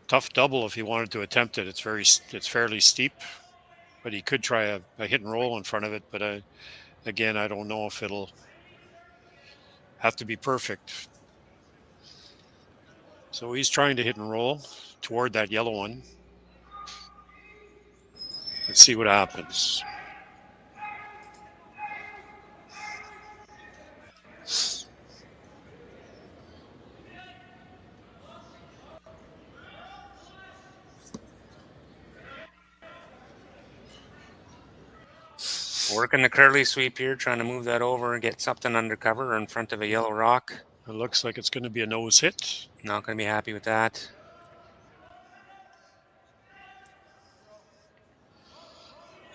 Tough double if he wanted to attempt it. It's fairly steep, but he could try a hit and roll in front of it. But again, I don't know if it'll have to be perfect. So he's trying to hit and roll toward that yellow one. Let's see what happens. Working the curly sweep here, trying to move that over and get something undercover in front of a yellow rock. It looks like it's going to be a nose hit. Not going to be happy with that.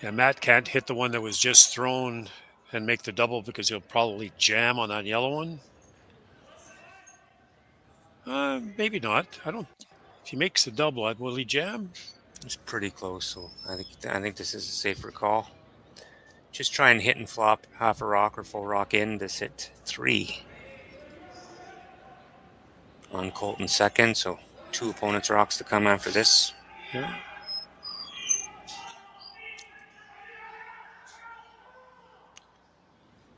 Yeah, Matt can't hit the one that was just thrown and make the double because he'll probably jam on that yellow one. Maybe not. I don't. If he makes the double, will he jam? It's pretty close, so I think this is a safer call. Just try and hit and flop half a rock or full rock in to sit 3 on Colton's second. So 2 opponents' rocks to come after this. Yeah.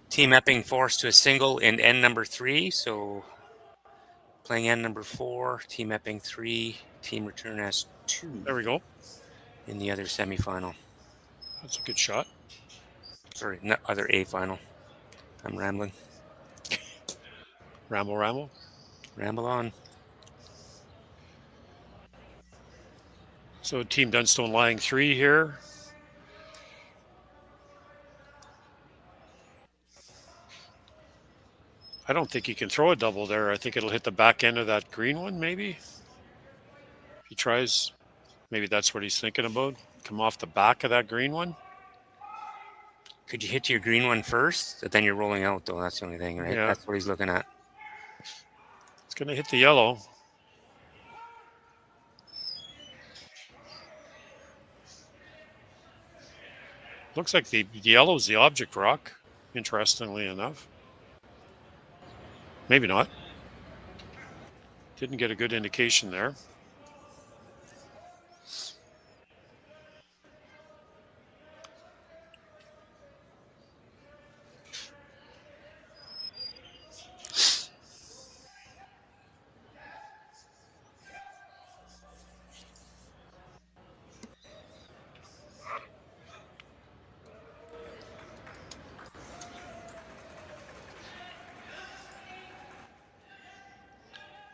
Team Epping forced to a single in end number 3. So Playing end number 4, team Epping 3, team return as 2. There we go. In the other semifinal. That's a good shot. Sorry, not other A final. I'm rambling. Ramble. Ramble on. So Team Dunstone lying 3 here. I don't think he can throw a double there. I think it'll hit the back end of that green one, maybe. If he tries, maybe that's what he's thinking about. Come off the back of that green one. Could you hit your green one first? But then you're rolling out, though. That's the only thing, right? Yeah. That's what he's looking at. It's going to hit the yellow. Looks like the yellow's the object rock, interestingly enough. Maybe not. Didn't get a good indication there.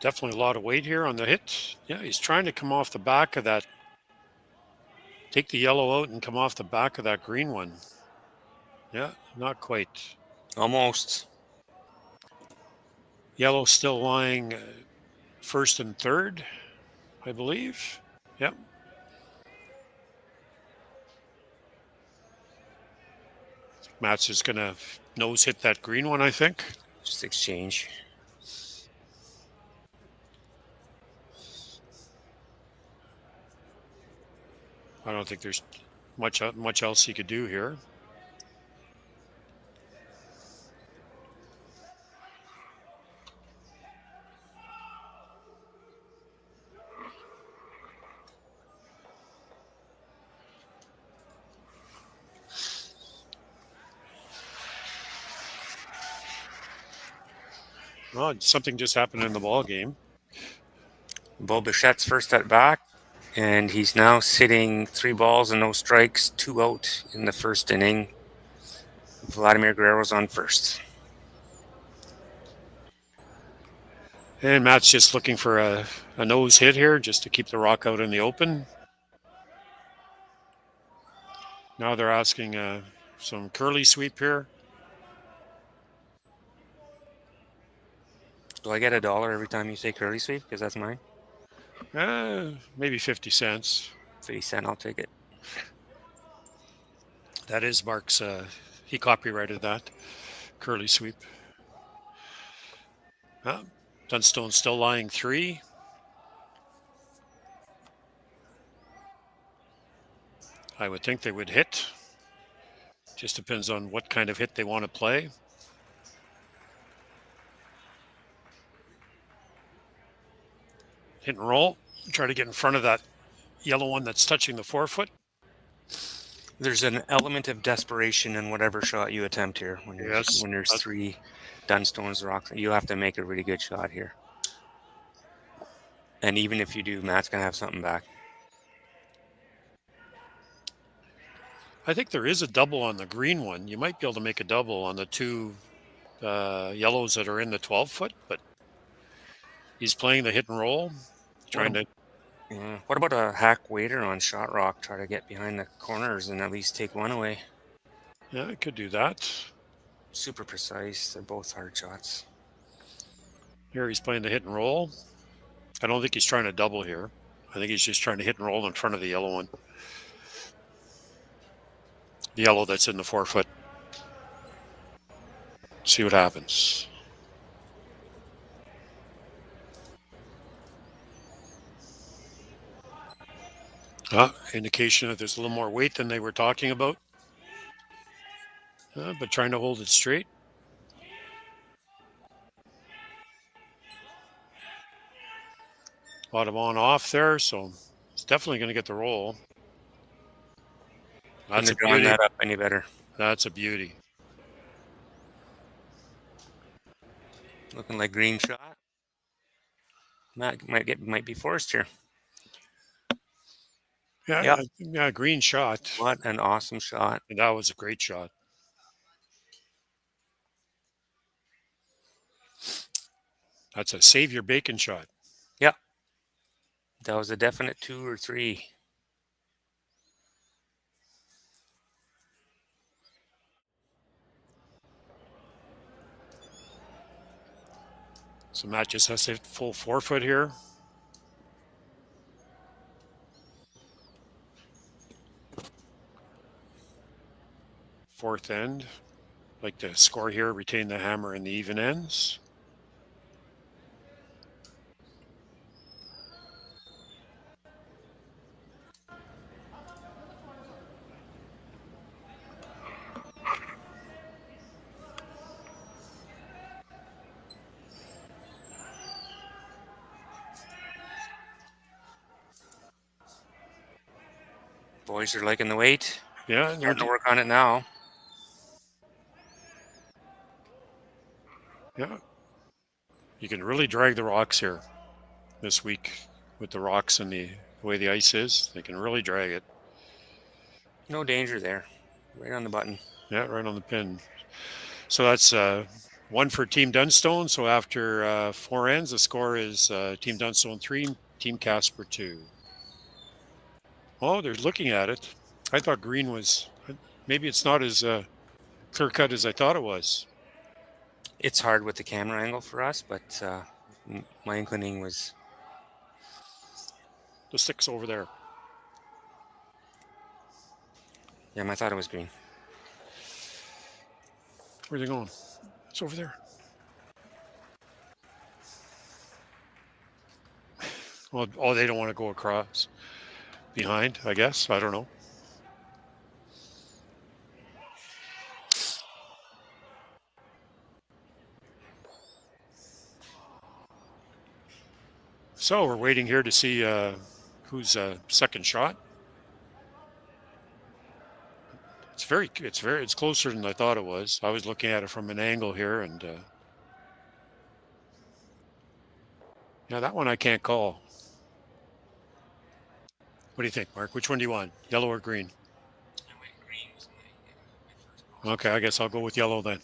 Definitely a lot of weight here on the hit. Yeah, he's trying to come off the back of that. Take the yellow out and come off the back of that green one. Yeah, not quite. Almost. Yellow still lying first and third, I believe. Yep. Matt's is going to nose hit that green one, I think. Just exchange. I don't think there's much else he could do here. Well, something just happened in the ball game. Bo Bichette's first at bat, and he's now sitting 3 balls and no strikes, 2 out in the first inning. Vladimir Guerrero's on first. And Matt's just looking for a nose hit here just to keep the rock out in the open. Now they're asking some curly sweep here. Do I get $1 every time you say curly sweep? Because that's mine. Maybe 50 cents. 50 cents, I'll take it. That is Mark's. He copyrighted that. Curly sweep. Dunstone still lying 3. I would think they would hit. Just depends on what kind of hit they want to play. Hit and roll. Try to get in front of that yellow one that's touching the 4-foot. There's an element of desperation in whatever shot you attempt here. When there's 3 Dunstones rocks, you have to make a really good shot here. And even if you do, Matt's going to have something back. I think there is a double on the green one. You might be able to make a double on the 2 yellows that are in the 12-foot, but he's playing the hit and roll. Yeah. What about a hack waiter on shot rock? Try to get behind the corners and at least take one away. Yeah, I could do that. Super precise. They're both hard shots. Here he's playing the hit and roll. I don't think he's trying to double here. I think he's just trying to hit and roll in front of the yellow one. The yellow that's in the 4-foot. See what happens. Indication that there's a little more weight than they were talking about. But trying to hold it straight. A lot of on-off there, so it's definitely going to get the roll. That's a beauty. That up any better. That's a beauty. Looking like green shot. might be forced here. Yeah, green shot. What an awesome shot. And that was a great shot. That's a save your bacon shot. Yeah. That was a definite 2 or 3. So Matt just has to hit full 4-foot here. Fourth end. Like to score here, retain the hammer in the even ends. Boys are liking the weight. Yeah, starting to work on it now. Yeah. You can really drag the rocks here this week with the rocks and the way the ice is. They can really drag it. No danger there. Right on the button. Yeah, right on the pin. So that's 1 for Team Dunstone. So after 4 ends, the score is Team Dunstone 3, Team Casper 2. Oh, they're looking at it. I thought green was... Maybe it's not as clear-cut as I thought it was. It's hard with the camera angle for us, but my inclining was... The stick's over there. Yeah, I thought it was green. Where are they going? It's over there. Well, oh, they don't want to go across. Behind, I guess. I don't know. So we're waiting here to see who's second shot. It's closer than I thought it was. I was looking at it from an angle here, and yeah, that one I can't call. What do you think, Mark? Which one do you want? Yellow or green? I went green. Was my first Okay, I guess I'll go with yellow then.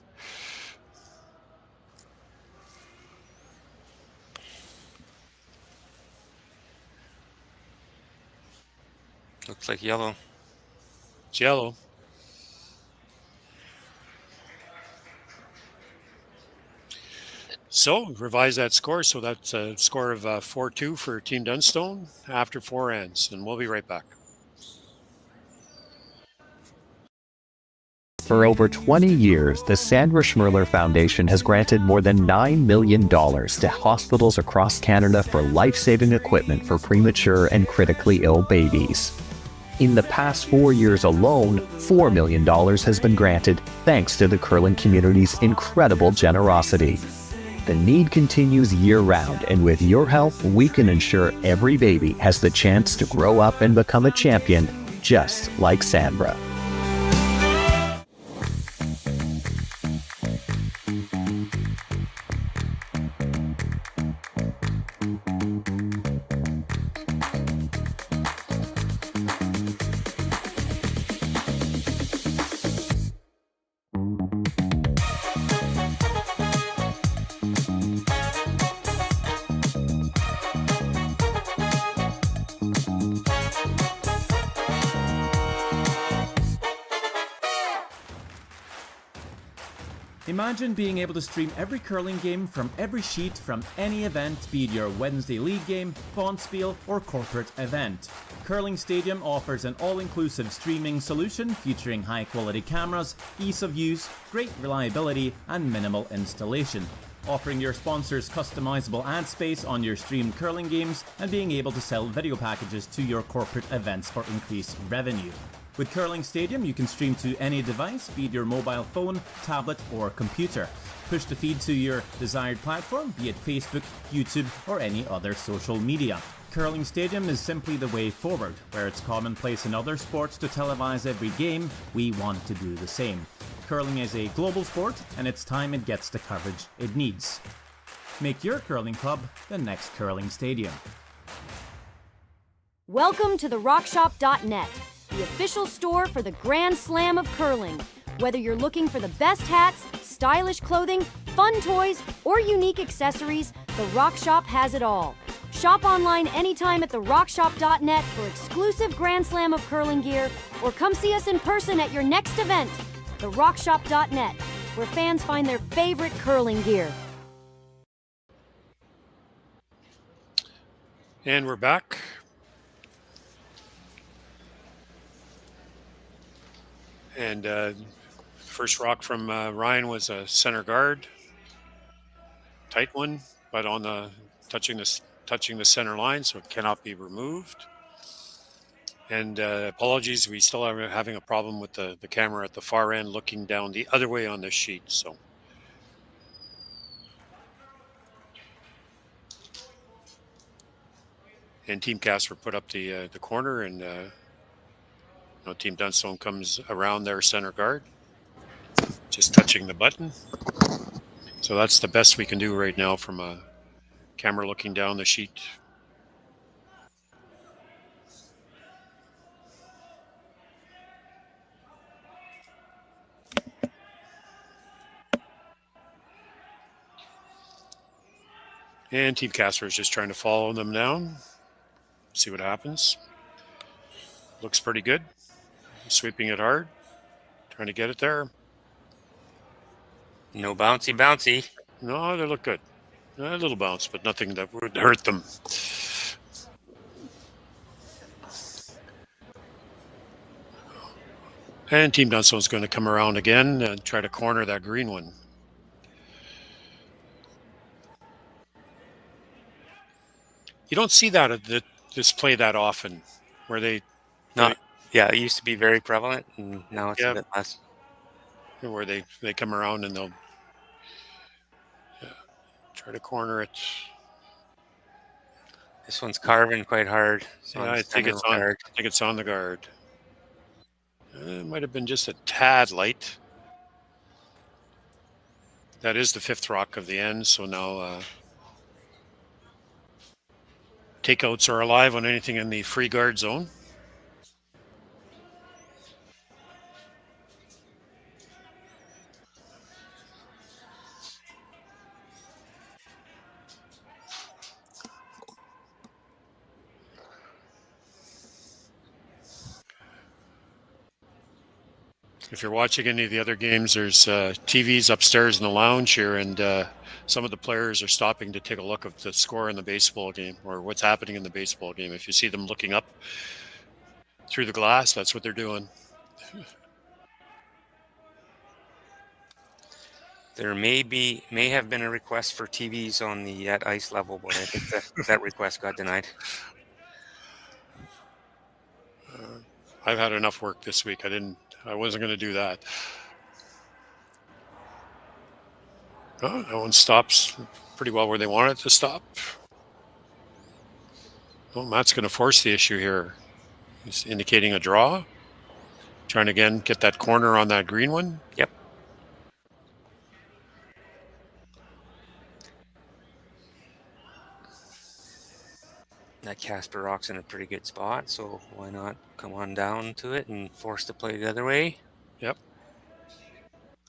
Looks like yellow. It's yellow. So revise that score. So that's a score of 4-2 for Team Dunstone after 4 ends. And we'll be right back. For over 20 years, the Sandra Schmirler Foundation has granted more than $9 million to hospitals across Canada for life-saving equipment for premature and critically ill babies. In the past 4 years alone, $4 million has been granted thanks to the curling community's incredible generosity. The need continues year-round, and with your help, we can ensure every baby has the chance to grow up and become a champion, just like Sandra. Imagine being able to stream every curling game from every sheet from any event, be it your Wednesday league game, bonspiel, or corporate event. Curling Stadium offers an all-inclusive streaming solution featuring high-quality cameras, ease of use, great reliability, and minimal installation. Offering your sponsors customizable ad space on your streamed curling games and being able to sell video packages to your corporate events for increased revenue. With Curling Stadium, you can stream to any device, be it your mobile phone, tablet, or computer. Push the feed to your desired platform, be it Facebook, YouTube, or any other social media. Curling Stadium is simply the way forward. Where it's commonplace in other sports to televise every game, we want to do the same. Curling is a global sport, and it's time it gets the coverage it needs. Make your curling club the next curling stadium. Welcome to the RockShop.net, the official store for the Grand Slam of curling. Whether you're looking for the best hats, stylish clothing, fun toys, or unique accessories, the Rock Shop has it all. Shop online anytime at therockshop.net for exclusive Grand Slam of curling gear, or come see us in person at your next event. Therockshop.net, where fans find their favorite curling gear. And we're back. And first rock from Ryan was a center guard, tight one, but on the touching the center line, so it cannot be removed. And apologies, we still are having a problem with the camera at the far end, looking down the other way on this sheet. So. And Team Casper put up the corner, and Team Dunstone comes around their center guard, just touching the button. So that's the best we can do right now from a camera looking down the sheet. And Team Casper is just trying to follow them down. See what happens. Looks pretty good. Sweeping it hard. Trying to get it there. No bouncy. No, they look good. A little bounce, but nothing that would hurt them. And Team Dunstone is going to come around again and try to corner that green one. You don't see that at this play that often, where they. Yeah, it used to be very prevalent, and now it's a bit less. Where they come around and they'll try to corner it. This one's carving quite hard. I think it's on. I think it's on the guard. It might have been just a tad light. That is the fifth rock of the end. So now takeouts are alive on anything in the free guard zone. If you're watching any of the other games, there's TVs upstairs in the lounge here, and some of the players are stopping to take a look at the score in the baseball game or what's happening in the baseball game. If you see them looking up through the glass, that's what they're doing. There may have been a request for TVs on the at ice level, but I think that request got denied. I've had enough work this week. I wasn't going to do that. Oh, that one stops pretty well where they want it to stop. Oh, Matt's going to force the issue here. He's indicating a draw. Trying to, again, get that corner on that green one. Yep. That Casper rock's in a pretty good spot, so why not come on down to it and force the play the other way? Yep.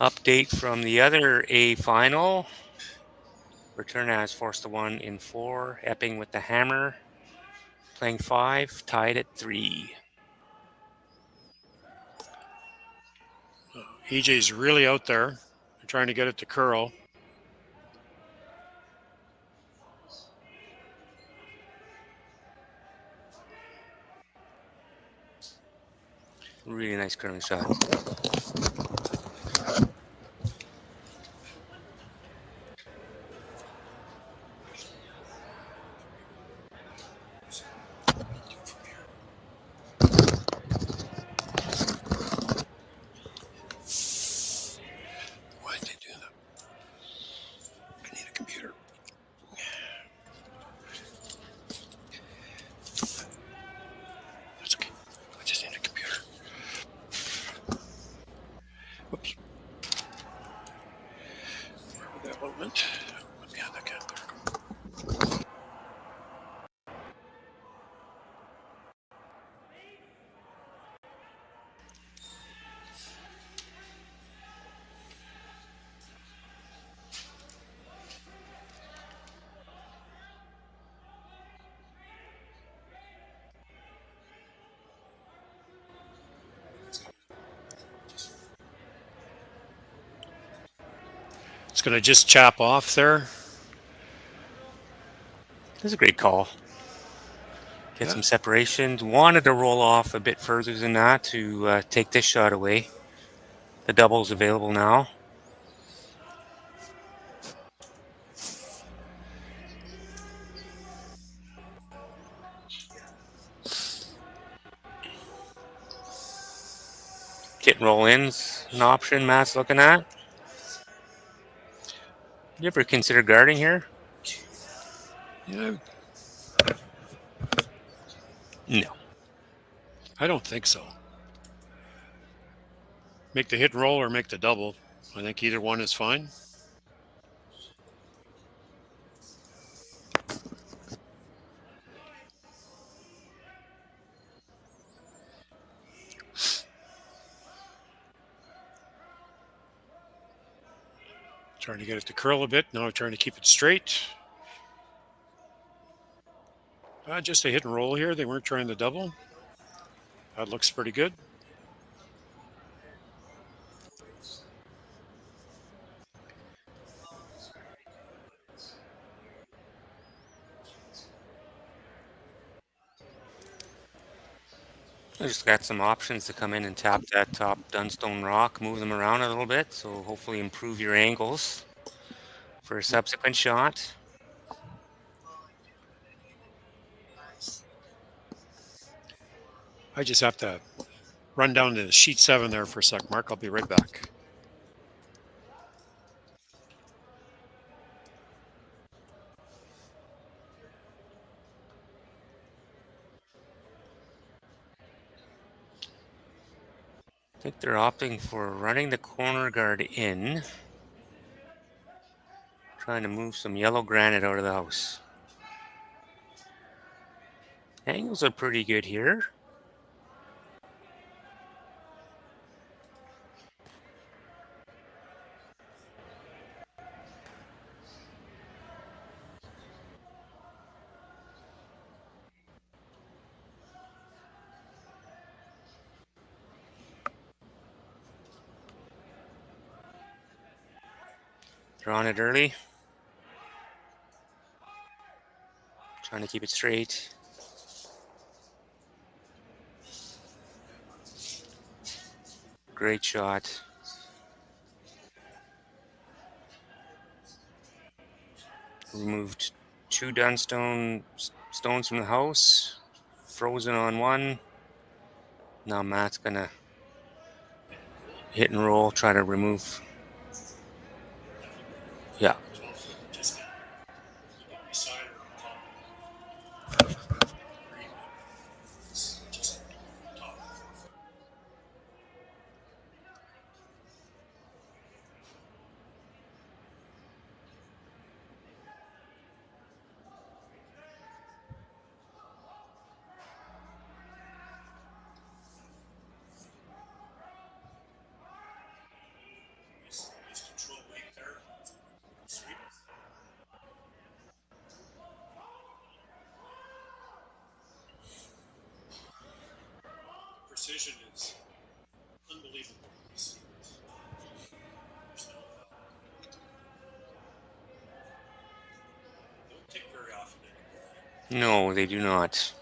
Update from the other A final. Return has forced the 1 in 4. Epping with the hammer. Playing 5, tied at 3. EJ's really out there. They're trying to get it to curl. Really nice curling shot. Why did they do that? I need a computer. That's okay. I just need a computer. It's going to just chap off there. This is a great call. Get some separation. Wanted to roll off a bit further than that to take this shot away. The double's available now. Get roll in's an option Matt's looking at. You ever consider guarding here? Yeah. No. I don't think so. Make the hit and roll or make the double. I think either one is fine. Trying to get it to curl a bit. Now trying to keep it straight. Just a hit and roll here. They weren't trying the double. That looks pretty good. I just got some options to come in and tap that top Dunstone rock, move them around a little bit, so hopefully improve your angles for a subsequent shot. I just have to run down to sheet 7 there for a sec, Mark. I'll be right back. I think they're opting for running the corner guard in. Trying to move some yellow granite out of the house. Angles are pretty good here. They're on it early. Trying to keep it straight. Great shot. Removed 2 Dunstone stones from the house. Frozen on 1. Now Matt's gonna hit and roll, try to remove. Yeah. Precision is unbelievable. Don't take very often anymore. No, they do not.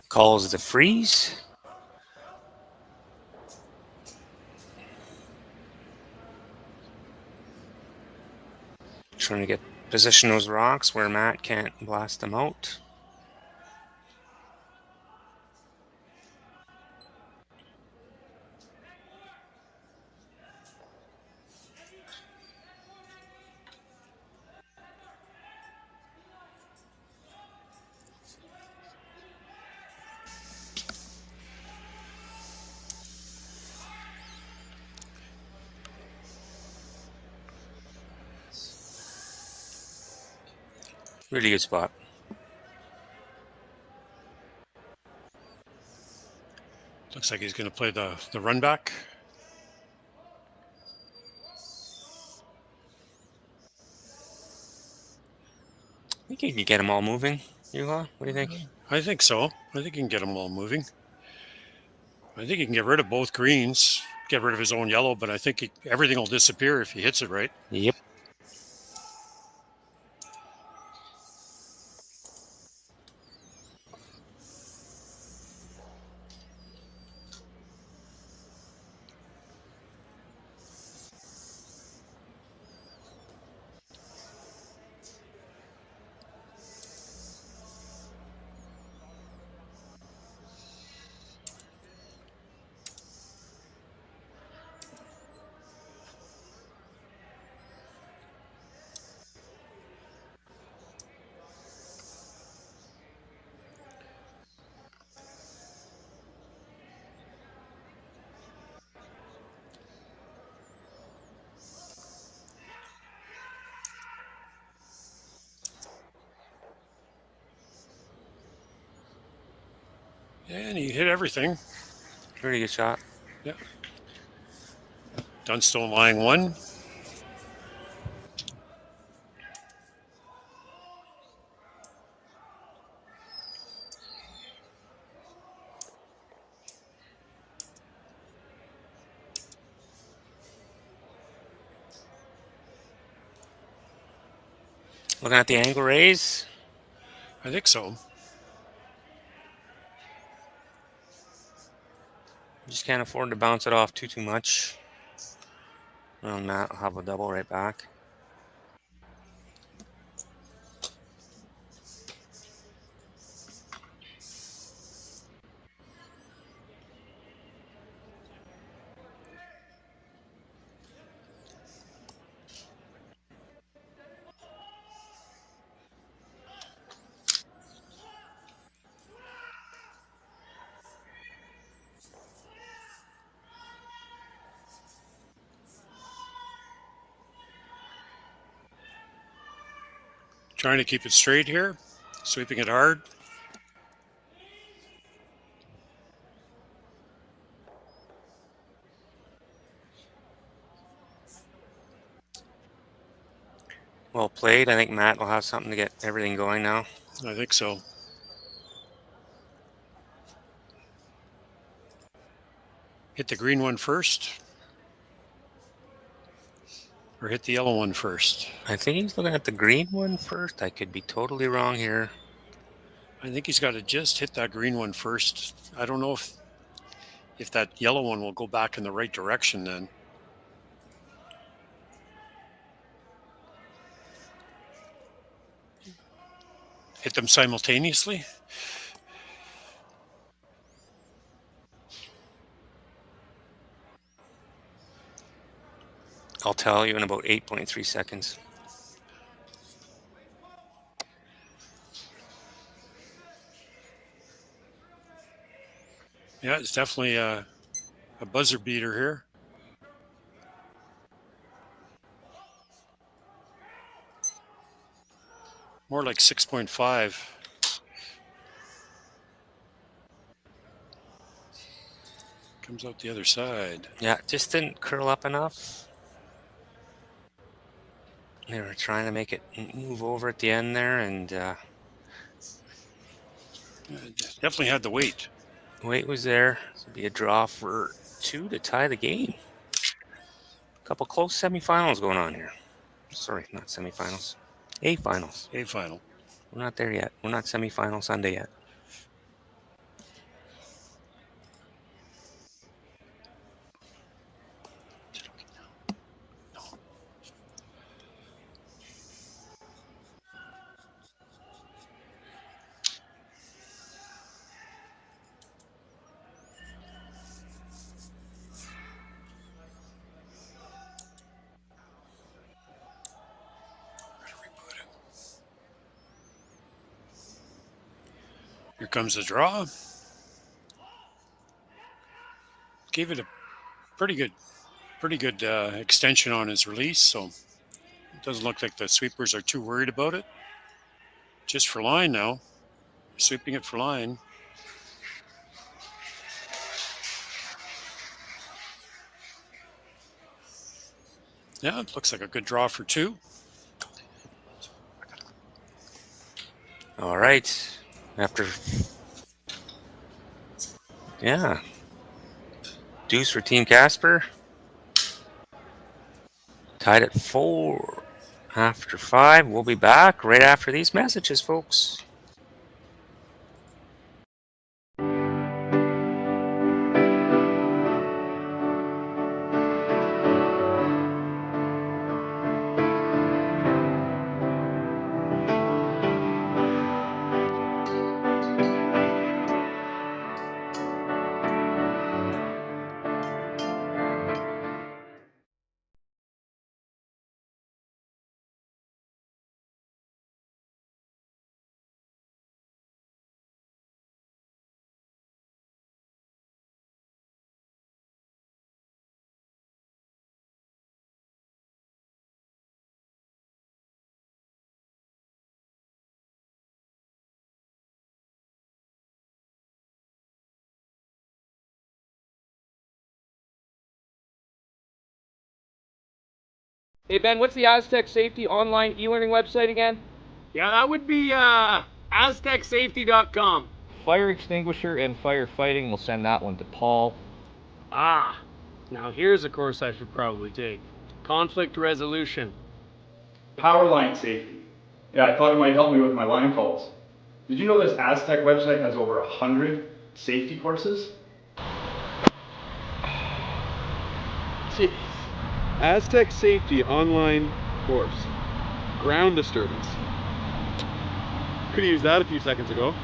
Calls the freeze. Trying to get position those rocks where Matt can't blast them out. Really good spot. Looks like he's going to play the run back. I think you can get them all moving. What do you think? I think so. I think he can get them all moving. I think he can get rid of both greens, get rid of his own yellow, but I think everything will disappear if he hits it right. Yep. And he hit everything. Pretty good shot. Yeah. Dunstone lying one. Looking at the angle raise. I think so. Just can't afford to bounce it off too much. Well, Matt will have a double right back. Trying to keep it straight here, sweeping it hard. Well played. I think Matt will have something to get everything going now. I think so. Hit the green one first. Or hit the yellow one first. I think he's looking at the green one first. I could be totally wrong here. I think he's got to just hit that green one first. I don't know if that yellow one will go back in the right direction then. Hit them simultaneously. I'll tell you in about 8.3 seconds. Yeah, it's definitely a buzzer beater here. More like 6.5. Comes out the other side. Yeah, just didn't curl up enough. They were trying to make it move over at the end there, and definitely had the weight. Weight was there. This would be a draw for 2 to tie the game. A couple close semifinals going on here. Sorry, not semifinals. A-finals. A-final. We're not there yet. We're not semifinal Sunday yet. Here comes the draw. Gave it a pretty good extension on his release, so it doesn't look like the sweepers are too worried about it. just for line now. Sweeping it for line. Yeah, it looks like a good draw for 2. All right. After, yeah. Deuce for Team Casper. Tied at 4 after 5. We'll be back right after these messages, folks. Hey Ben, what's the Aztec Safety online e-learning website again? Yeah, that would be aztecsafety.com. Fire extinguisher and firefighting, we'll send that one to Paul. Ah, now here's a course I should probably take. Conflict resolution. Power line safety. Yeah, I thought it might help me with my line calls. Did you know this Aztec website has over 100 safety courses? Jeez. Aztec Safety online course. Ground disturbance. Could have used that a few seconds ago.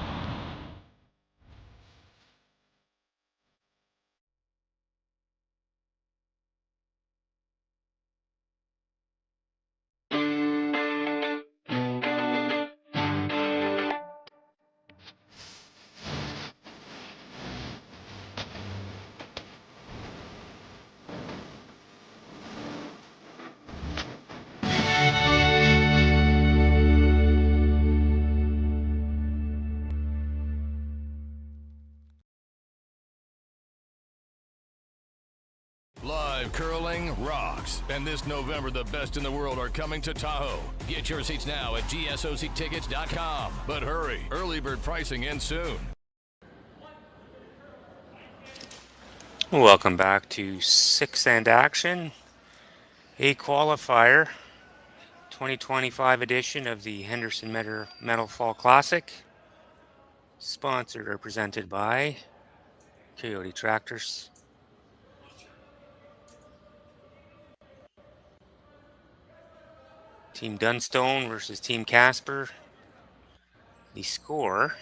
Live curling rocks. And this November, the best in the world are coming to Tahoe. Get your seats now at gsoctickets.com. But hurry, early bird pricing ends soon. Welcome back to Six End Action, a qualifier, 2025 edition of the Henderson Metal Fall Classic, sponsored or presented by Kioti Tractors. Team Dunstone versus Team Casper. The score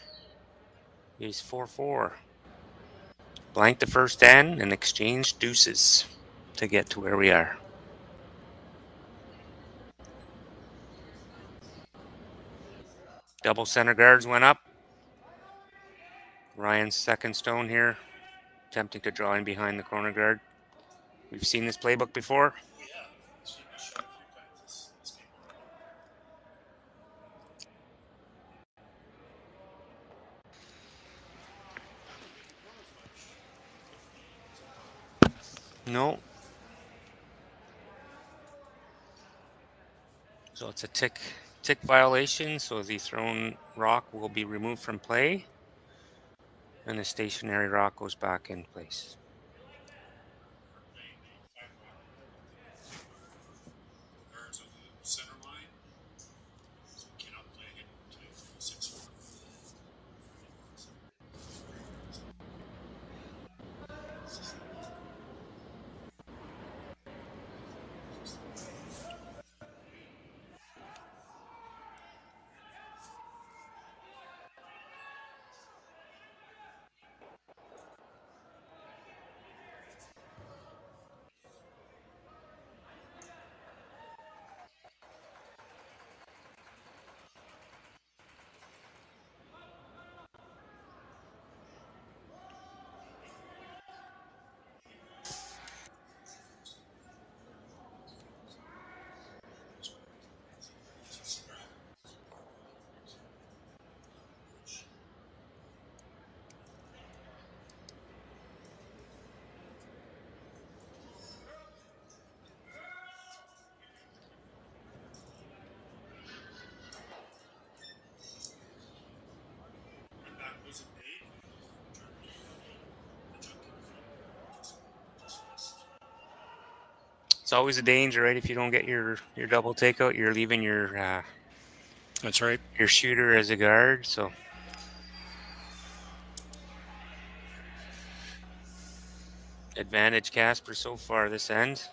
is 4-4. Blank the first end and exchange deuces to get to where we are. Double center guards went up. Ryan's second stone here, attempting to draw in behind the corner guard. We've seen this playbook before. No. So it's a tick violation, so the thrown rock will be removed from play, and the stationary rock goes back in place. It's always a danger, right? If you don't get your double takeout, you're leaving your that's right, your shooter as a guard. So advantage Casper so far this end.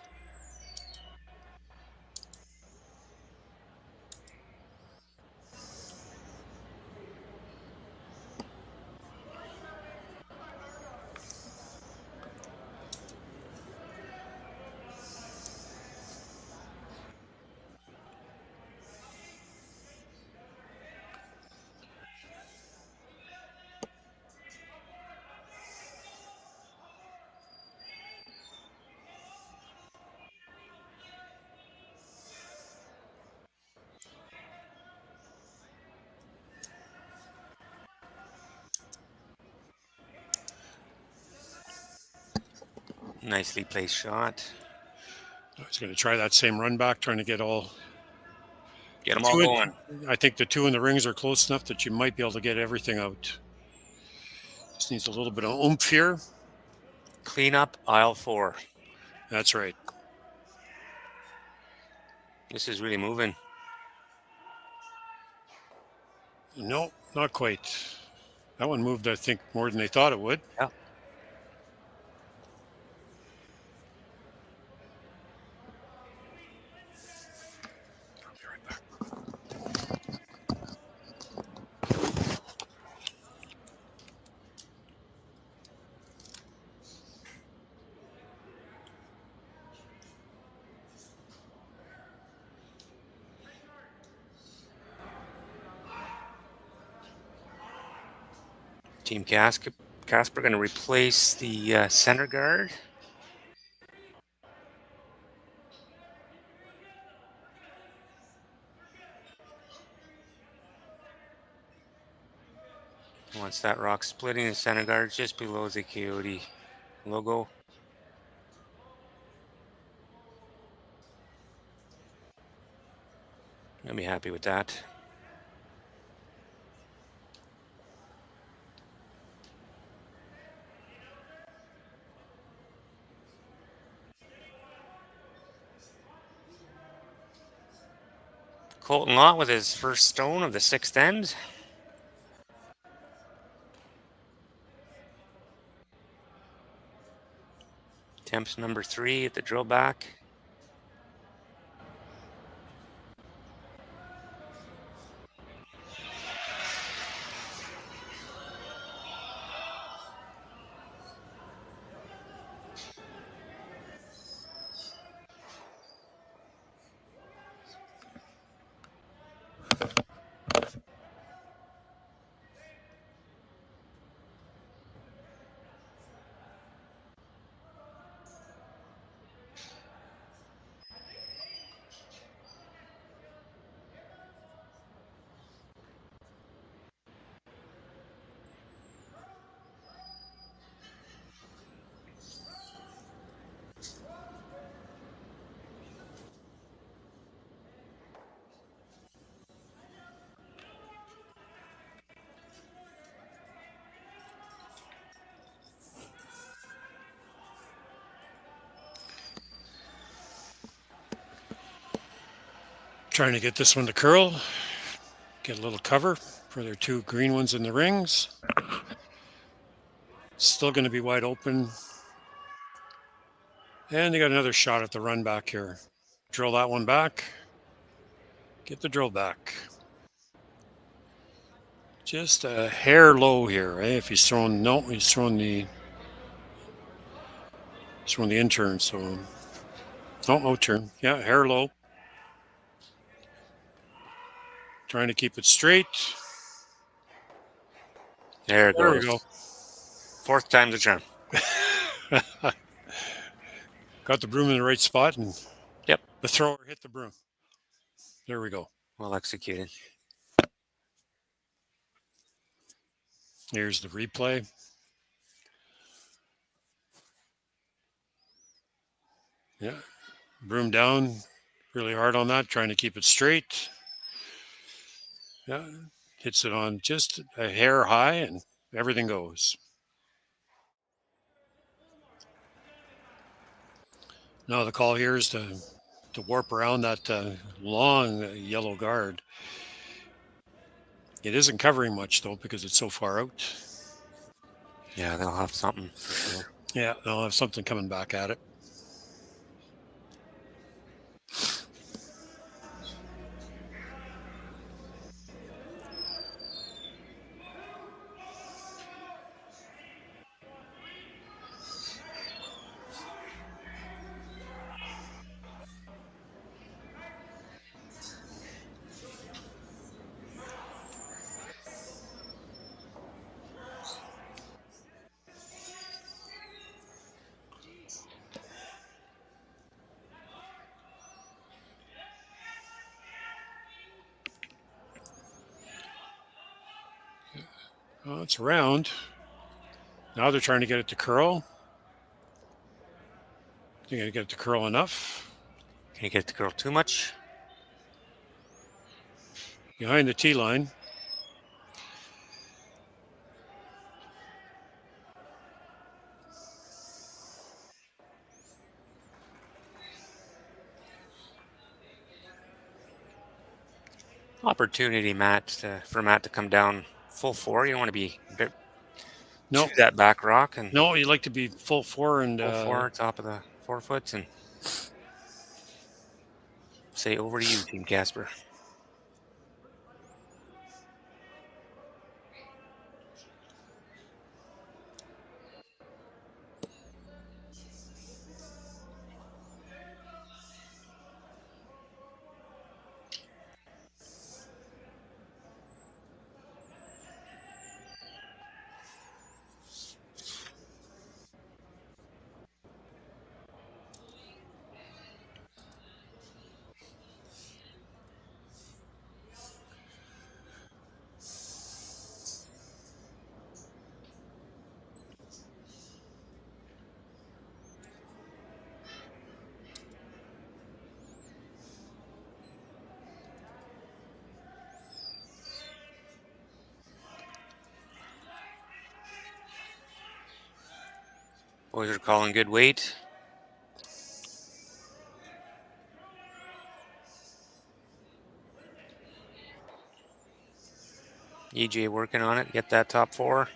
Nicely placed shot. I was going to try that same run back, trying to get them all going. I think the two in the rings are close enough that you might be able to get everything out. Just needs a little bit of oomph here. Clean up aisle 4. That's right. This is really moving. No, not quite. That one moved, I think, more than they thought it would. Yeah. I'll be right back. Team Casper going to replace the center guard. Once that rock splitting, the center guard just below the Kioti logo. I'll be happy with that. Colton Lott with his first stone of the 6th end. Attempts number 3 at the drill back. Trying to get this one to curl. Get a little cover for their two green ones in the rings. Still going to be wide open. And they got another shot at the run back here. Drill that one back. Get the drill back. Just a hair low here, eh? If he's throwing, no, he's throwing the intern, so no turn. Yeah, hair low. Trying to keep it straight. There it goes. We go. 4th time the charm. Got the broom in the right spot, and yep, the thrower hit the broom. There we go. Well executed. Here's the replay. Yeah, broom down really hard on that, trying to keep it straight. Yeah, hits it on just a hair high, and everything goes. Now the call here is to warp around that long yellow guard. It isn't covering much, though, because it's so far out. Yeah, they'll have something for sure. Yeah, they'll have something coming back at it. Well, it's around. Now they're trying to get it to curl. You're going to get it to curl enough. Can you get it to curl too much? Behind the tee line. Opportunity, Matt, for Matt to come down full four. You don't want to be a bit No. to that back rock. And No, you like to be full four and full four, top of the 4 foots, and say over to you, Team Casper. Boys are calling good weight. EJ working on it. Get that top four.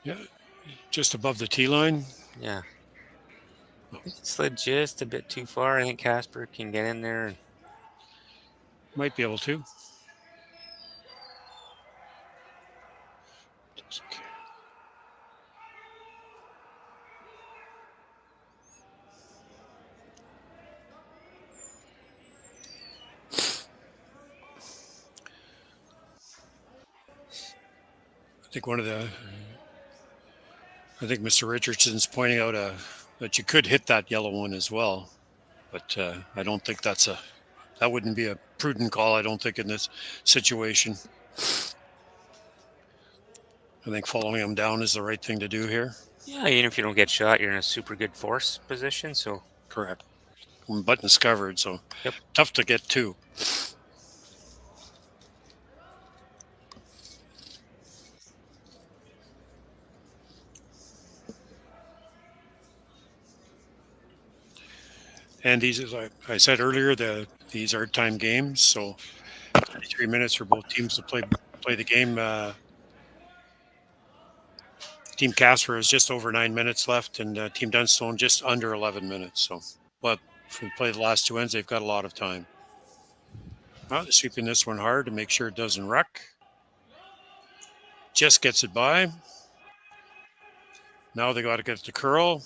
Yeah, just above the tee line. Yeah. It slid just a bit too far. I think Casper can get in there. Might be able to. I think Mr. Richardson's pointing out that you could hit that yellow one as well, but I don't think that wouldn't be a prudent call. I don't think in this situation. I think following him down is the right thing to do here. Yeah, even if you don't get shot, you're in a super good force position. So correct. Button's covered, so yep. Tough to get to. And these, as I said earlier, these are time games, so 33 minutes for both teams to play the game. Team Casper has just over 9 minutes left, and Team Dunstone just under 11 minutes. So, but if we play the last two ends, they've got a lot of time. Well, they're sweeping this one hard to make sure it doesn't wreck. Just gets it by. Now they got to get it to curl.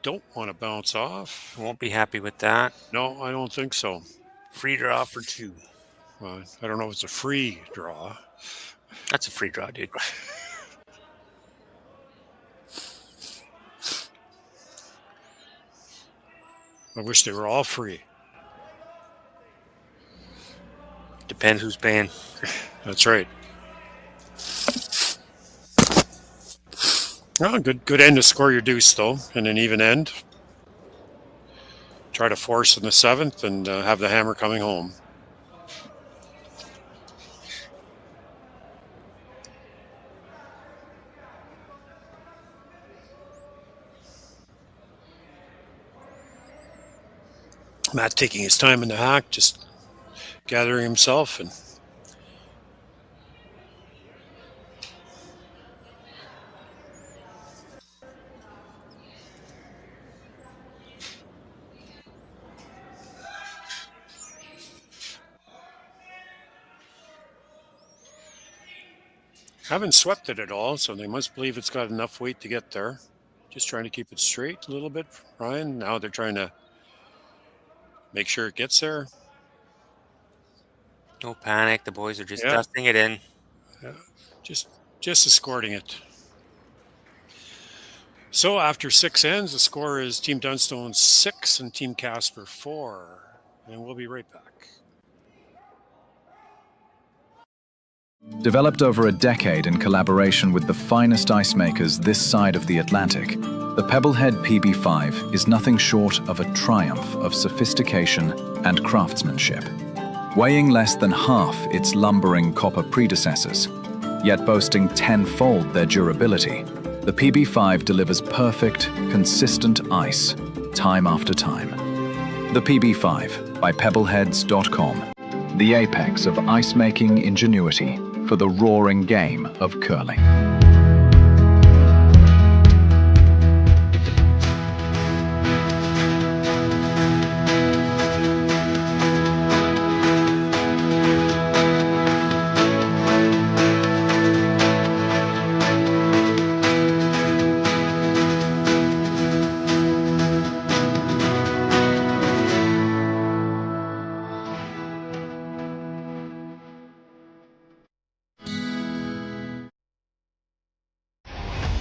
Don't want to bounce off. Won't be happy with that. No, I don't think so. Free draw for two. Well, I don't know if it's a free draw. That's a free draw, dude. I wish they were all free. Depends who's paying. That's right. Oh, good end to score your deuce, though, in an even end. Try to force in the seventh and have the hammer coming home. Matt taking his time in the hack, just gathering himself and haven't swept it at all, so they must believe it's got enough weight to get there. Just trying to keep it straight a little bit, Ryan. Now they're trying to make sure it gets there. No panic. The boys are just dusting it in. Yeah, just escorting it. So after 6 ends, the score is Team Dunstone 6 and Team Casper 4. And we'll be right back. Developed over a decade in collaboration with the finest ice makers this side of the Atlantic, the Pebblehead PB5 is nothing short of a triumph of sophistication and craftsmanship. Weighing less than half its lumbering copper predecessors, yet boasting tenfold their durability, the PB5 delivers perfect, consistent ice, time after time. The PB5 by Pebbleheads.com, the apex of ice-making ingenuity for the roaring game of curling.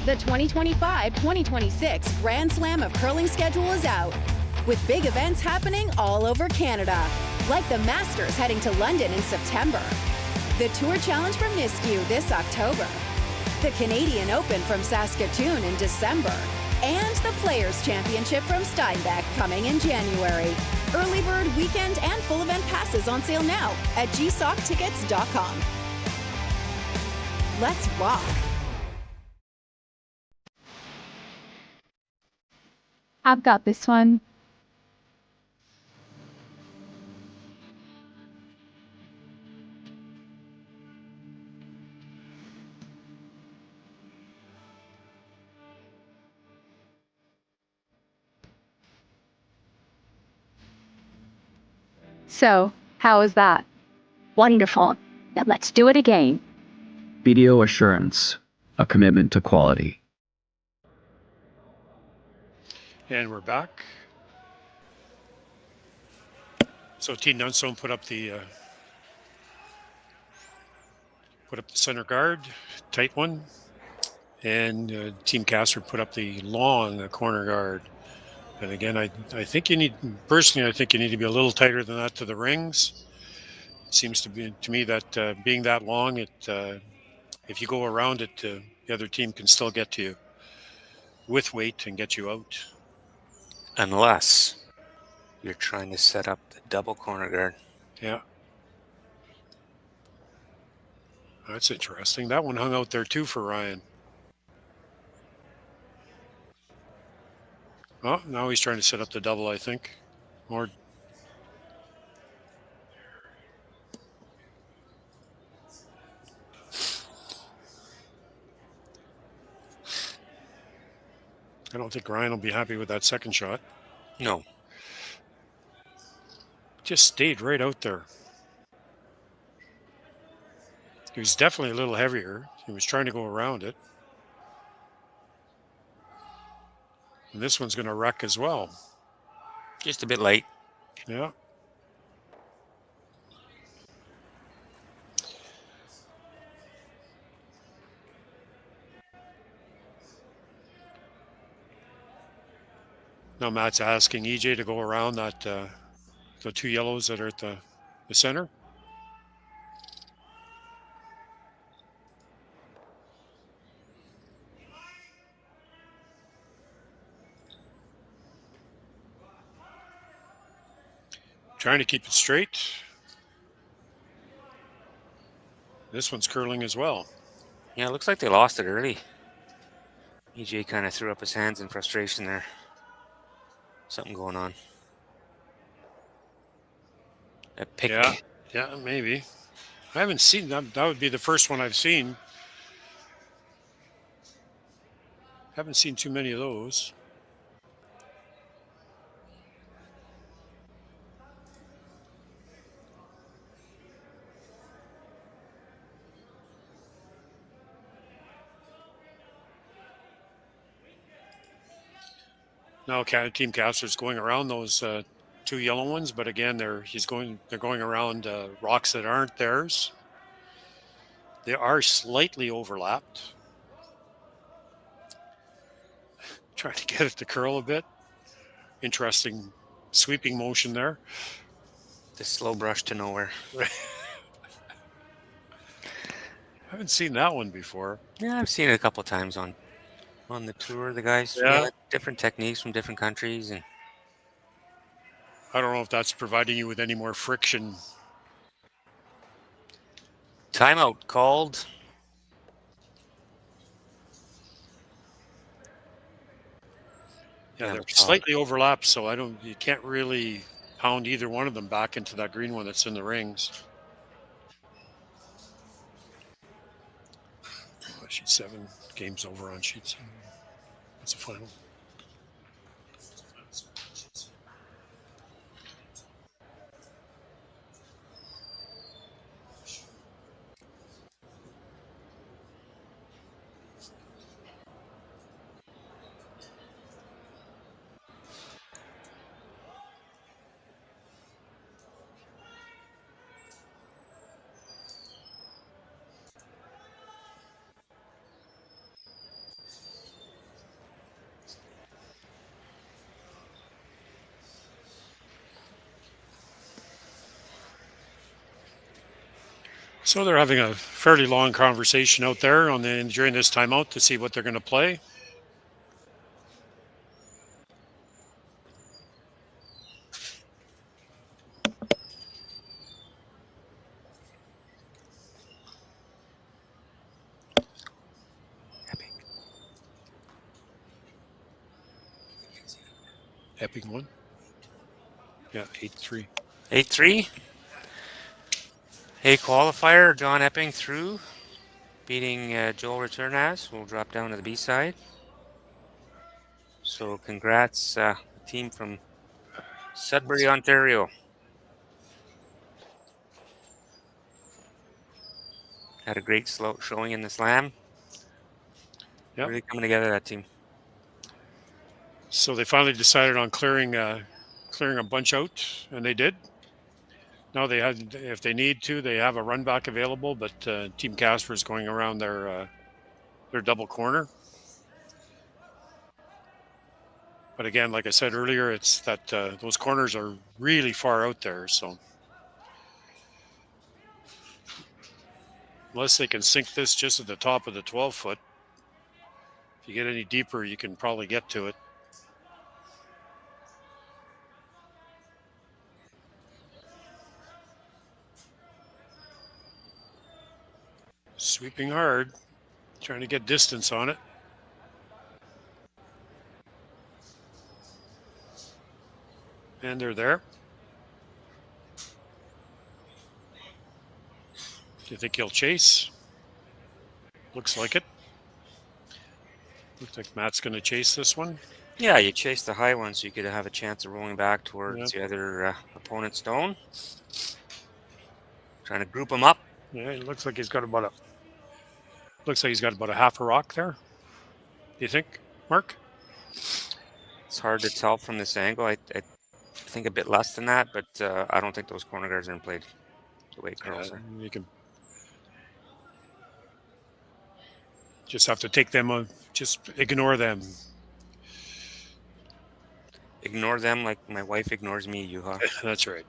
The 2025-2026 Grand Slam of Curling schedule is out, with big events happening all over Canada, like the Masters heading to London in September, the Tour Challenge from YNCU this October, the Canadian Open from Saskatoon in December, and the Players' Championship from Steinbach coming in January. Early bird weekend and full event passes on sale now at gsoctickets.com. Let's rock! I've got this one. So, how is that? Wonderful. Now let's do it again. BDO Assurance, a commitment to quality. And we're back. So Team Dunstone put up the center guard, tight one, and Team Casper put up the long corner guard. And again, I think you need to be a little tighter than that to the rings. It seems to me that being that long, if you go around it, the other team can still get to you with weight and get you out. Unless you're trying to set up the double corner guard. Yeah. That's interesting. That one hung out there too for Ryan. Oh, now he's trying to set up the double, I think. Or I don't think Ryan will be happy with that second shot. No. Just stayed right out there. He was definitely a little heavier. He was trying to go around it. And this one's going to wreck as well. Just a bit late. Yeah. Now Matt's asking EJ to go around that the two yellows that are at the center. Trying to keep it straight. This one's curling as well. Yeah, it looks like they lost it early. EJ kind of threw up his hands in frustration there. Something going on. a pick. Yeah, maybe. I haven't seen that. That would be the first one I've seen. Haven't seen too many of those. Now, Team Casper's going around those 2 yellow ones, but again, they're going around rocks that aren't theirs. They are slightly overlapped. Trying to get it to curl a bit. Interesting sweeping motion there. The slow brush to nowhere. I haven't seen that one before. Yeah, I've seen it a couple times on the tour. The guys, different techniques from different countries, and I don't know if that's providing you with any more friction. Timeout called. Yeah, they're slightly overlapped, so you can't really pound either one of them back into that green one that's in the rings. Sheet 7, game's over on sheet 7. That's the final. So they're having a fairly long conversation out there during this timeout to see what they're going to play. Epic one. Yeah, 8-3. 8-3. A qualifier, John Epping through, beating Joel Returnaz. We'll drop down to the B side. So congrats, team from Sudbury, Ontario. Had a great showing in the slam. Yep. Really coming together, that team. So they finally decided on clearing a bunch out, and they did. Now if they need to, they have a run back available, but Team Casper is going around their double corner. But again, like I said earlier, it's that those corners are really far out there. So unless they can sink this just at the top of the 12-foot, if you get any deeper, you can probably get to it. Sweeping hard, trying to get distance on it. And they're there. Do you think he'll chase? Looks like it. Looks like Matt's going to chase this one. Yeah, you chase the high one so you could have a chance of rolling back towards the other opponent's stone. Trying to group them up. Yeah, it looks like he's got about a half a rock there. Do you think, Mark? It's hard to tell from this angle. I think a bit less than that, but I don't think those corner guards are in play the way it curls. You can just have to take them, just ignore them. Ignore them like my wife ignores me, Yuha. That's right.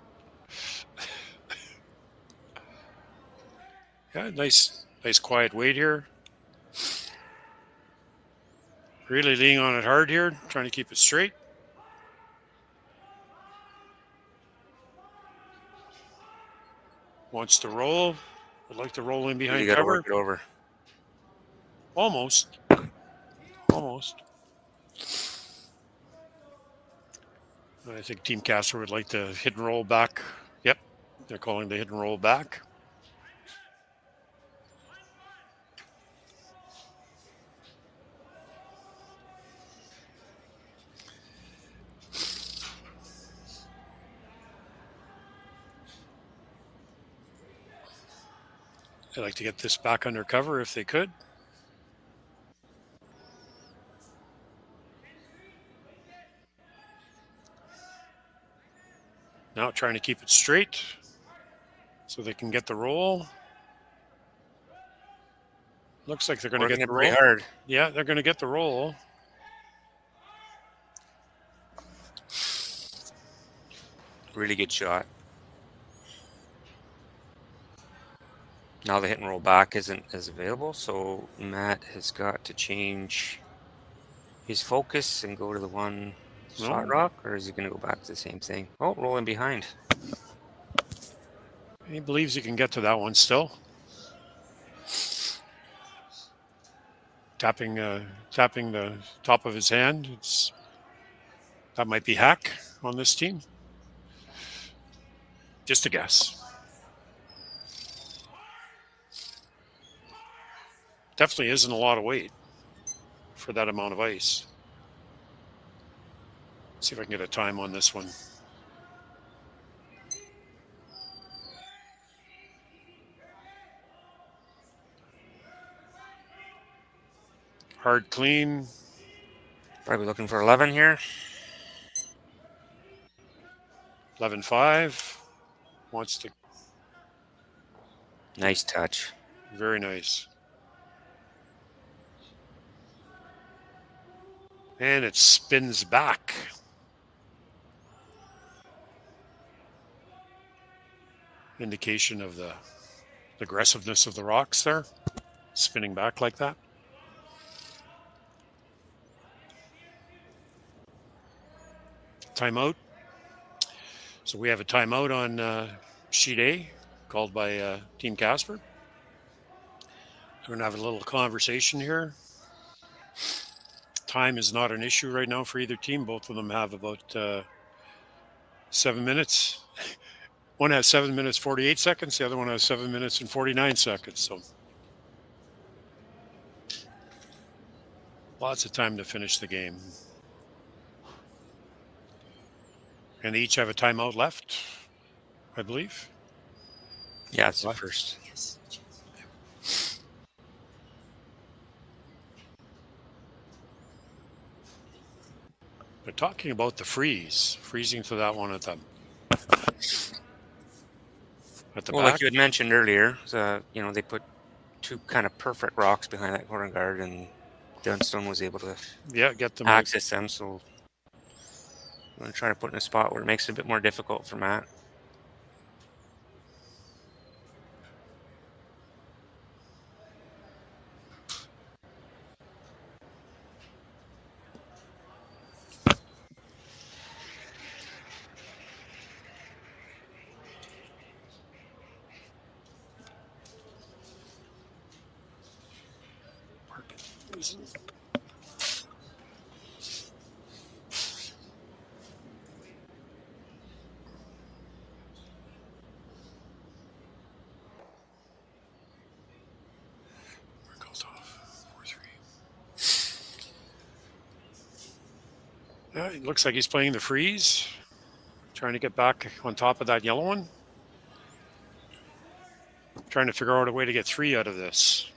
Yeah, nice quiet weight here. Really leaning on it hard here, trying to keep it straight. Wants to roll. Would like to roll in behind you cover. Work it over. Almost. I think Team Casper would like to hit and roll back. Yep. They're calling the hit and roll back. I'd like to get this back under cover if they could. Now trying to keep it straight so they can get the roll. Looks like they're going to get the roll. Pretty hard. Yeah, they're going to get the roll. Really good shot. Now the hit and roll back isn't as available, so Matt has got to change his focus and go to the one slot rock, or is he going to go back to the same thing? Oh, rolling behind. He believes he can get to that one still. Tapping the top of his hand. That might be hack on this team. Just a guess. Definitely isn't a lot of weight for that amount of ice. Let's see if I can get a time on this one. Hard clean. Probably looking for 11 here. 11-5. Wants to. Nice touch. Very nice. And it spins back. Indication of the aggressiveness of the rocks there. Spinning back like that. Timeout. So we have a timeout on sheet A called by Team Casper. We're going to have a little conversation here. Time is not an issue right now for either team. Both of them have about 7 minutes. One has 7 minutes 48 seconds. The other one has 7 minutes and 49 seconds. So lots of time to finish the game. And they each have a timeout left, I believe. Yeah, it's the first. They're talking about the freezing to that one at the Well, back. like you had mentioned earlier, they put two kind of perfect rocks behind that corner guard, and Dunstone was able to get them access them. So I'm going to try to put in a spot where it makes it a bit more difficult for Matt. Yeah, it looks like he's playing the freeze, trying to get back on top of that yellow one. Trying to figure out a way to get 3 out of this.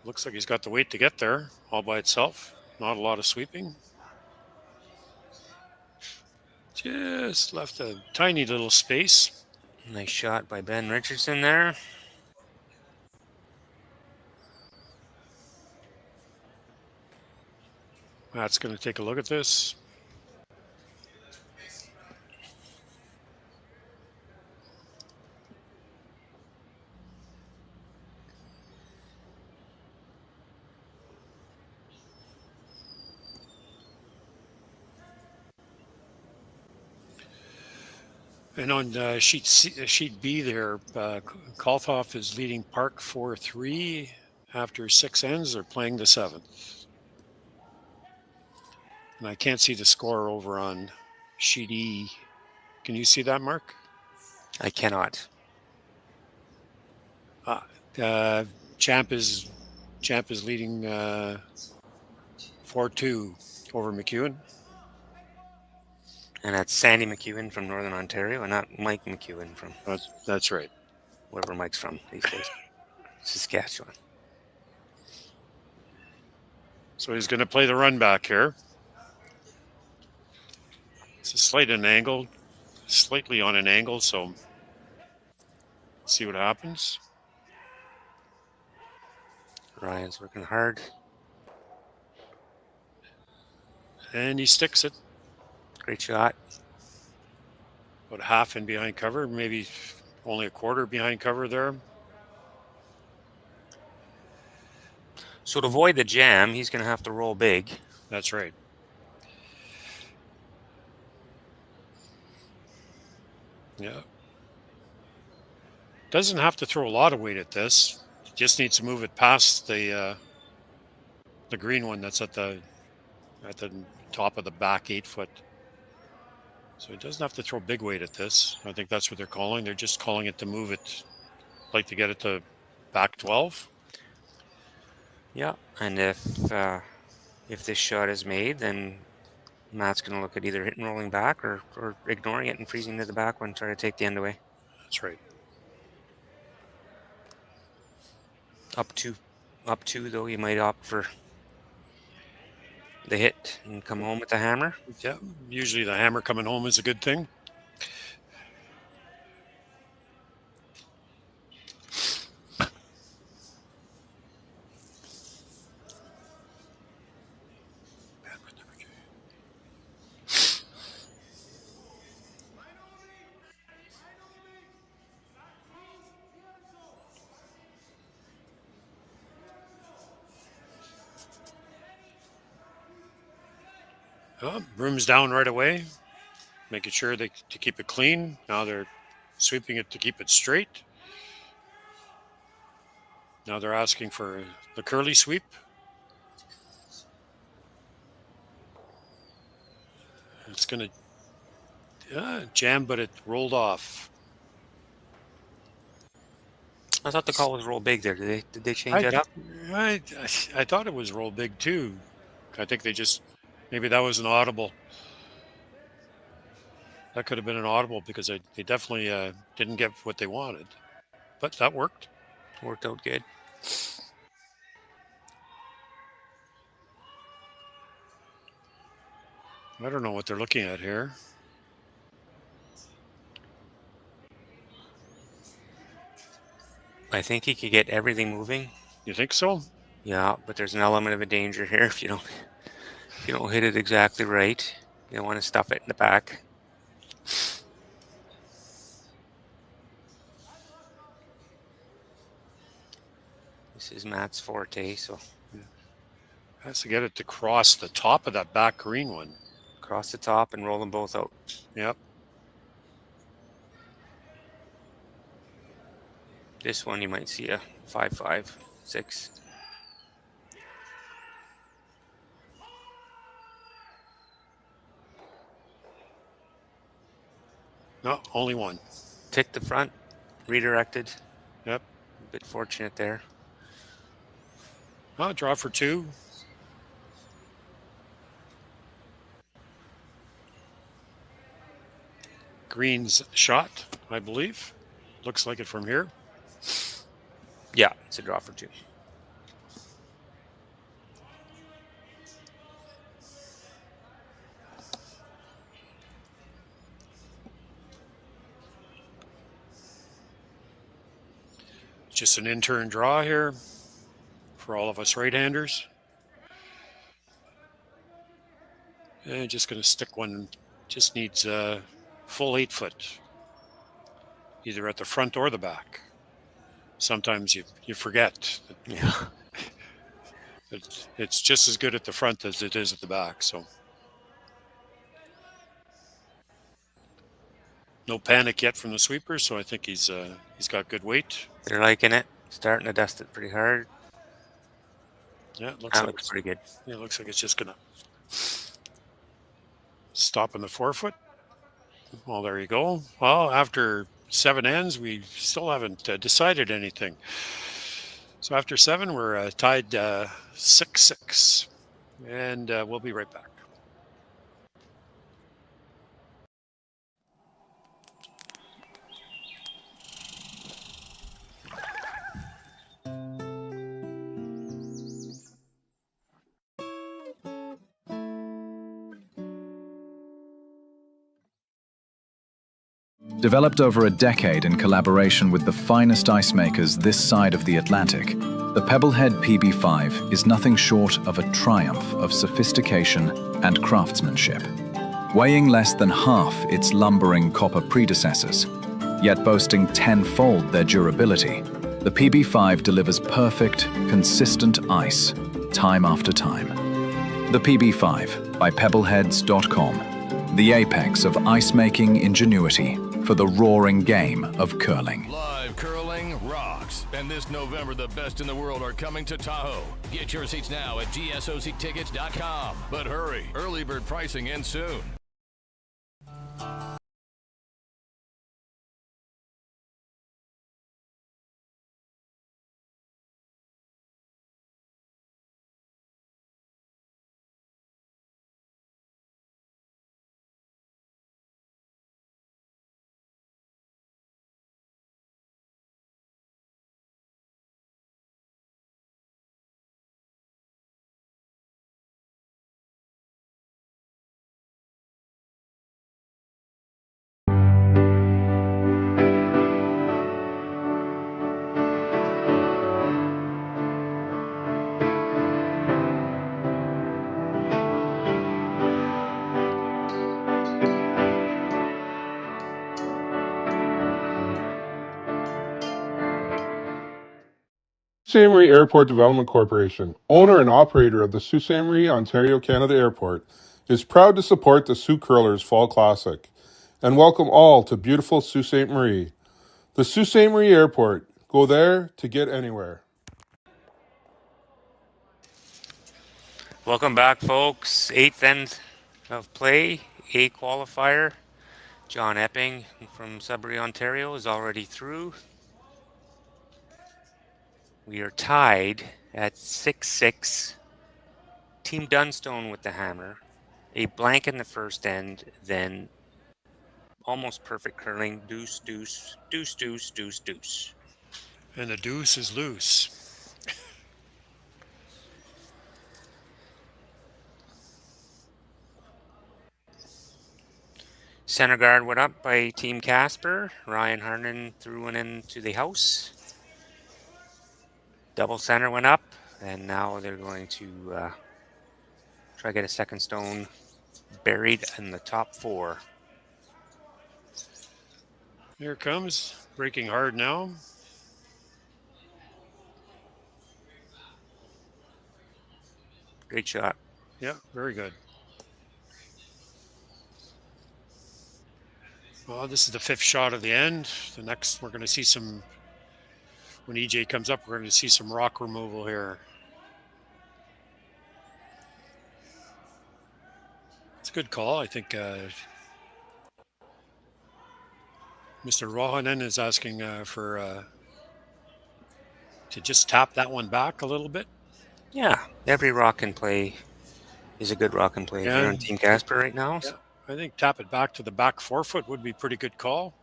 Looks like he's got the weight to get there all by itself. Not a lot of sweeping. Just left a tiny little space. Nice shot by Ben Richardson there. Matt's going to take a look at this. And on sheet B there, Kolthoff is leading Park 4-3 after 6 ends. They're playing the 7th. And I can't see the score over on sheet E. Can you see that, Mark? I cannot. Champ is leading 4-2 over McEwen. And that's Sandy McEwen from Northern Ontario, and not Mike McEwen from... That's right. Wherever Mike's from these days. Saskatchewan. So he's going to play the run back here. It's a slightly on an angle, so let's see what happens. Ryan's working hard. And he sticks it. Great shot. About half in behind cover, maybe only a quarter behind cover there. So to avoid the jam, he's going to have to roll big. That's right. Yeah. Doesn't have to throw a lot of weight at this. Just needs to move it past the green one that's at the top of the back 8 foot. So he doesn't have to throw big weight at this. I think that's what they're calling. They're just calling it to move it, like to get it to back 12. Yeah, and if this shot is made, then Matt's going to look at either hitting rolling back or ignoring it and freezing to the back one, try to take the end away. That's right. Up two though, you might opt for the hit and come home with the hammer. Yeah, usually the hammer coming home is a good thing. Broom's down right away, making sure to keep it clean. Now they're sweeping it to keep it straight. Now they're asking for the curly sweep. It's going to jam, but it rolled off. I thought the call was roll big there. Did they change that up? I thought it was roll big too. I think they just... Maybe that was an audible. That could have been an audible because they definitely didn't get what they wanted. But that worked. Worked out good. I don't know what they're looking at here. I think he could get everything moving. You think so? Yeah, but there's an element of a danger here if you don't hit it exactly right. You don't want to stuff it in the back. This is Matt's forte, so has to get it to cross the top of that back green one. Cross the top and roll them both out. Yep. This one you might see a 5-5, 6. No, only one. Tick the front, redirected. Yep. A bit fortunate there. Oh, draw for 2. Green's shot, I believe. Looks like it from here. Yeah, it's a draw for 2. Just an in-turn draw here for all of us right-handers. And just going to stick one. Just needs a full 8 foot, either at the front or the back. Sometimes you forget. Yeah. It's just as good at the front as it is at the back. So No panic yet from the sweeper, so I think he's got good weight. They're liking it. Starting to dust it pretty hard. Yeah, it That looks pretty good. Yeah, it looks like it's just gonna stop in the forefoot. Well, there you go. Well, after 7 ends, we still haven't decided anything. So after 7, we're tied 6-6, and we'll be right back. Developed over a decade in collaboration with the finest ice makers this side of the Atlantic, the Pebblehead PB5 is nothing short of a triumph of sophistication and craftsmanship. Weighing less than half its lumbering copper predecessors, yet boasting tenfold their durability, the PB5 delivers perfect, consistent ice, time after time. The PB5 by pebbleheads.com, the apex of ice-making ingenuity for the roaring game of curling. Live curling rocks. And this November, the best in the world are coming to Tahoe. Get your seats now at gsoctickets.com. But hurry, early bird pricing ends soon. Ste.Marie Airport Development Corporation, owner and operator of the Ste.Marie, Ontario, Canada Airport, is proud to support the Sault Curlers Fall Classic and welcome all to beautiful Sault Ste. Marie. The Sault Ste. Marie Airport. Go there to get anywhere. Welcome back, folks. 8th end of play, A qualifier. John Epping from Sudbury, Ontario is already through. We are tied at 6-6. Team Dunstone with the hammer. A blank in the first end, then almost perfect curling. Deuce, deuce, deuce, deuce, deuce, deuce. And the deuce is loose. Center guard went up by Team Casper. Ryan Harnan threw one into the house. Double center went up, and now they're going to try to get a second stone buried in the top 4. Here it comes, breaking hard now. Great shot. Yeah, very good. Well, this is the 5th shot of the end. The next, we're going to see some, when EJ comes up, we're going to see some rock removal here. It's a good call. I think Mr. Rohanen is asking to just tap that one back a little bit. Yeah, every rock and play is a good rock and play. Yeah. If you're on Team Casper right now. Yeah. I think tap it back to the back forefoot would be a pretty good call.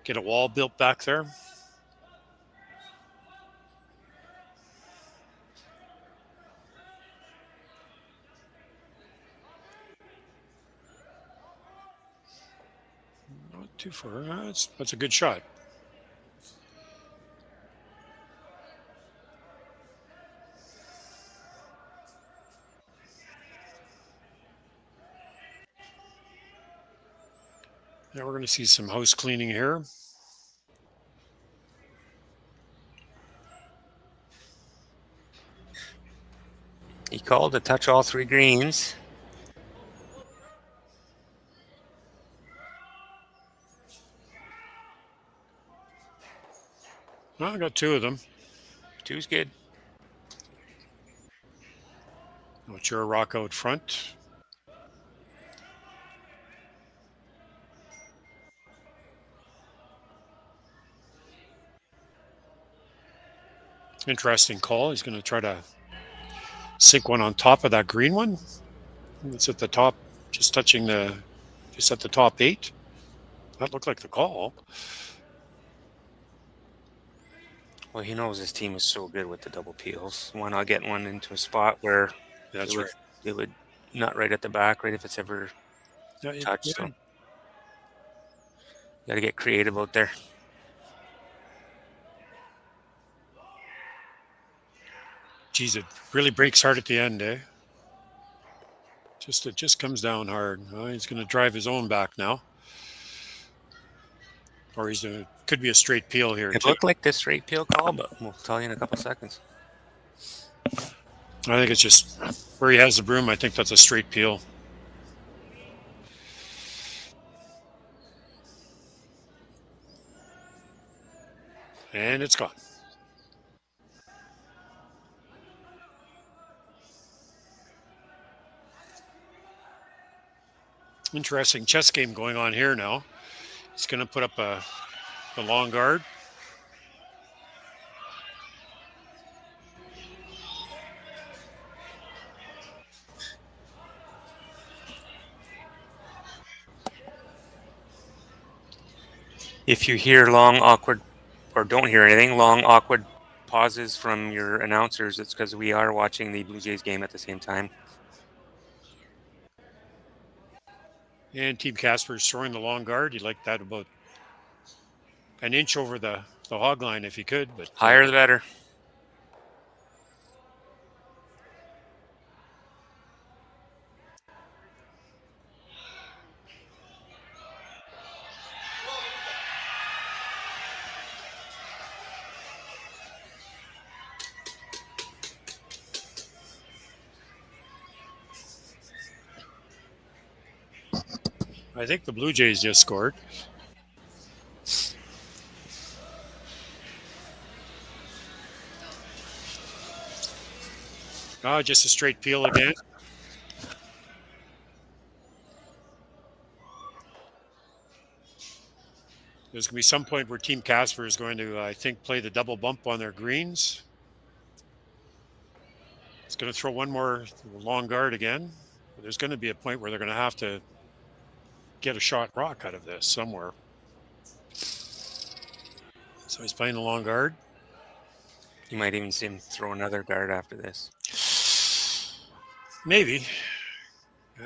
Get a wall built back there. Not too far. That's a good shot. Now we're going to see some house cleaning here. He called to touch all 3 greens. Well, I got 2 of them. 2's good. Mature rock out front. Interesting call. He's going to try to sink one on top of that green one. It's at the top, just at the top 8. That looked like the call. Well, he knows his team is so good with the double peels. Why not get one into a spot where That's right. It would not right at the back, right, if it's ever touched. So you got to get creative out there. Geez, it really breaks hard at the end, eh? It just comes down hard. He's going to drive his own back now. Or could be a straight peel here. It looked like this straight peel call, but we'll tell you in a couple seconds. I think it's just where he has the broom. I think that's a straight peel. And it's gone. Interesting chess game going on here now. He's going to put up the long guard. If you hear long, awkward, or don't hear anything, long, awkward pauses from your announcers, it's because we are watching the Blue Jays game at the same time. And Team Casper is throwing the long guard. He'd like that about an inch over the hog line if he could. But higher the better. I think the Blue Jays just scored. Just a straight peel again. There's going to be some point where Team Casper is going to, I think, play the double bump on their greens. It's going to throw one more long guard again. There's going to be a point where they're going to have to get a shot rock out of this somewhere. So he's playing the long guard. You might even see him throw another guard after this. Maybe.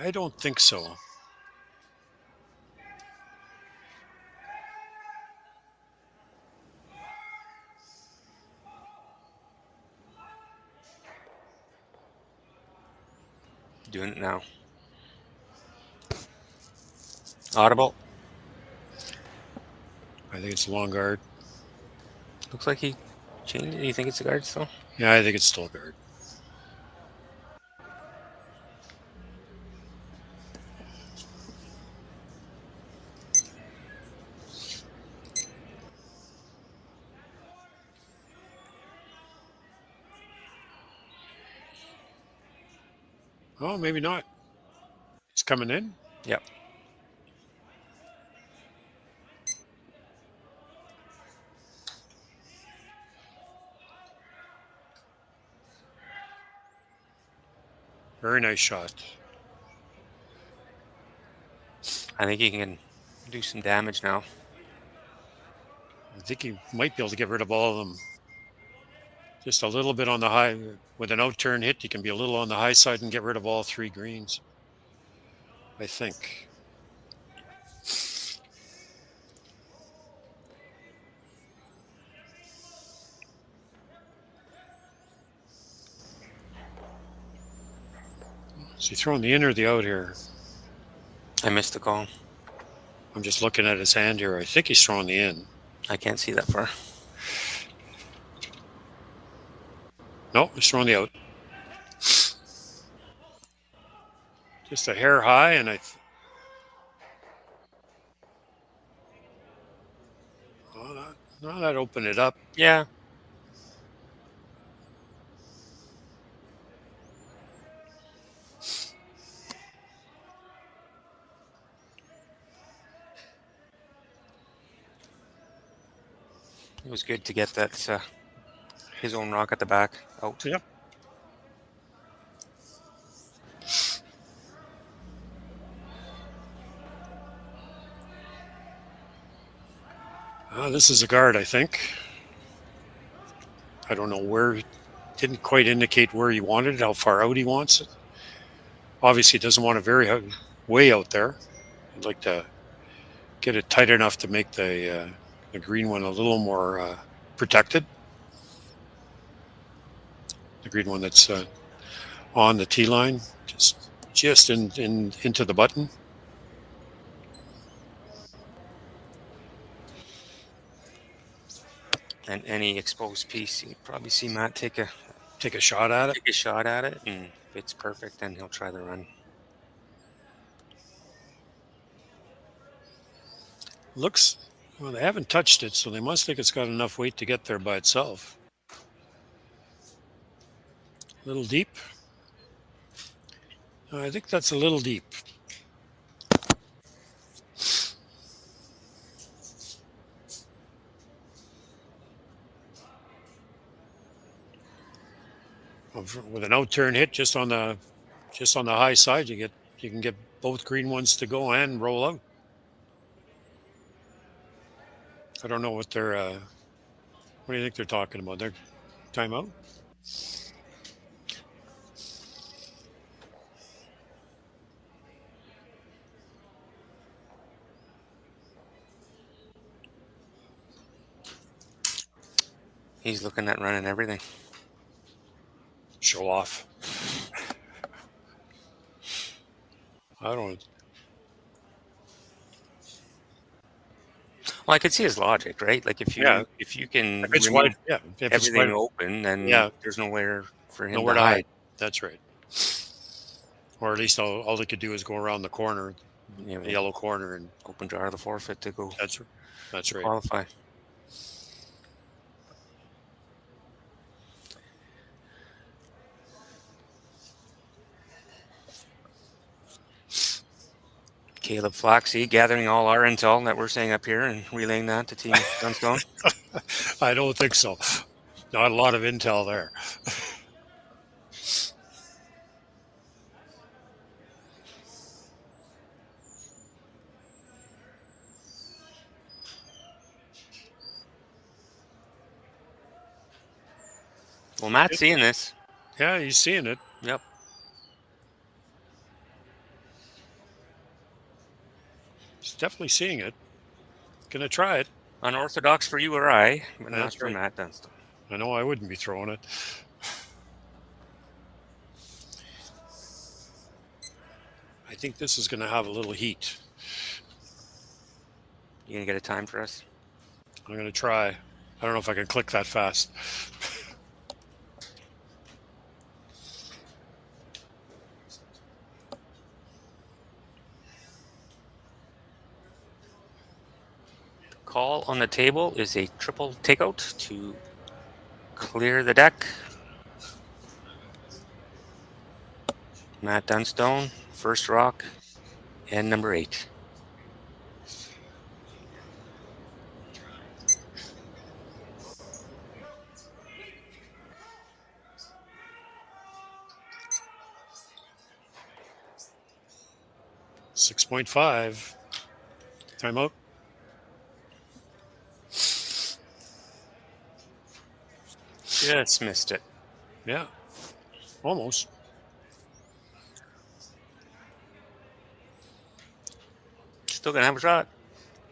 I don't think so. Doing it now. Audible. I think it's a long guard. Looks like he changed it. You think it's a guard still? Yeah, I think it's still a guard. Oh, maybe not. He's coming in. Yep. Very nice shot. I think he can do some damage now. I think he might be able to get rid of all of them. Just a little bit on the high. With an out-turn hit, you can be a little on the high side and get rid of all 3 greens. I think. Is he throwing the in or the out here? I missed the call. I'm just looking at his hand here. I think he's throwing the in. I can't see that far. No, he's throwing the out. Just a hair high, and Well, that opened it up. Yeah. It was good to get that his own rock at the back out. Yep. This is a guard, I think. I don't know where. Didn't quite indicate where he wanted it, how far out he wants it. Obviously, he doesn't want it very way out there. I'd like to get it tight enough to make the green one a little more protected. The green one that's on the tee line, just into the button. And any exposed piece, you probably see Matt take a shot at it. Take a shot at it, and if it's perfect, then he'll try the run. Looks, well, they haven't touched it, so they must think it's got enough weight to get there by itself. A little deep. I think that's a little deep. With an out-turn hit just on the high side, you can get both green ones to go and roll out. I don't know what they're. What do you think they're talking about? Their timeout? He's looking at running everything. Show off. I don't. Well, I could see his logic, right? Like if you can if it's remove wide, if it's everything wide, open, then there's nowhere for him nowhere to hide. That's right. Or at least all they could do is go around the corner, the yellow corner, and open jar the forfeit to go. That's right. Qualify. Caleb Flaxey gathering all our intel that we're saying up here and relaying that to Team Dunstone. I don't think so. Not a lot of intel there. Well, Matt's seeing this. Yeah, he's seeing it. Yep. He's definitely seeing it. Gonna try it. Unorthodox for you or I, but not That's for right. Matt Dunstone. I know I wouldn't be throwing it. I think this is gonna have a little heat. You gonna get a time for us? I'm gonna try. I don't know if I can click that fast. Call on the table is a triple takeout to clear the deck. Matt Dunstone, first rock, and number 8. $6.5. Timeout. Just missed it. Yeah, almost. Still gonna have a shot.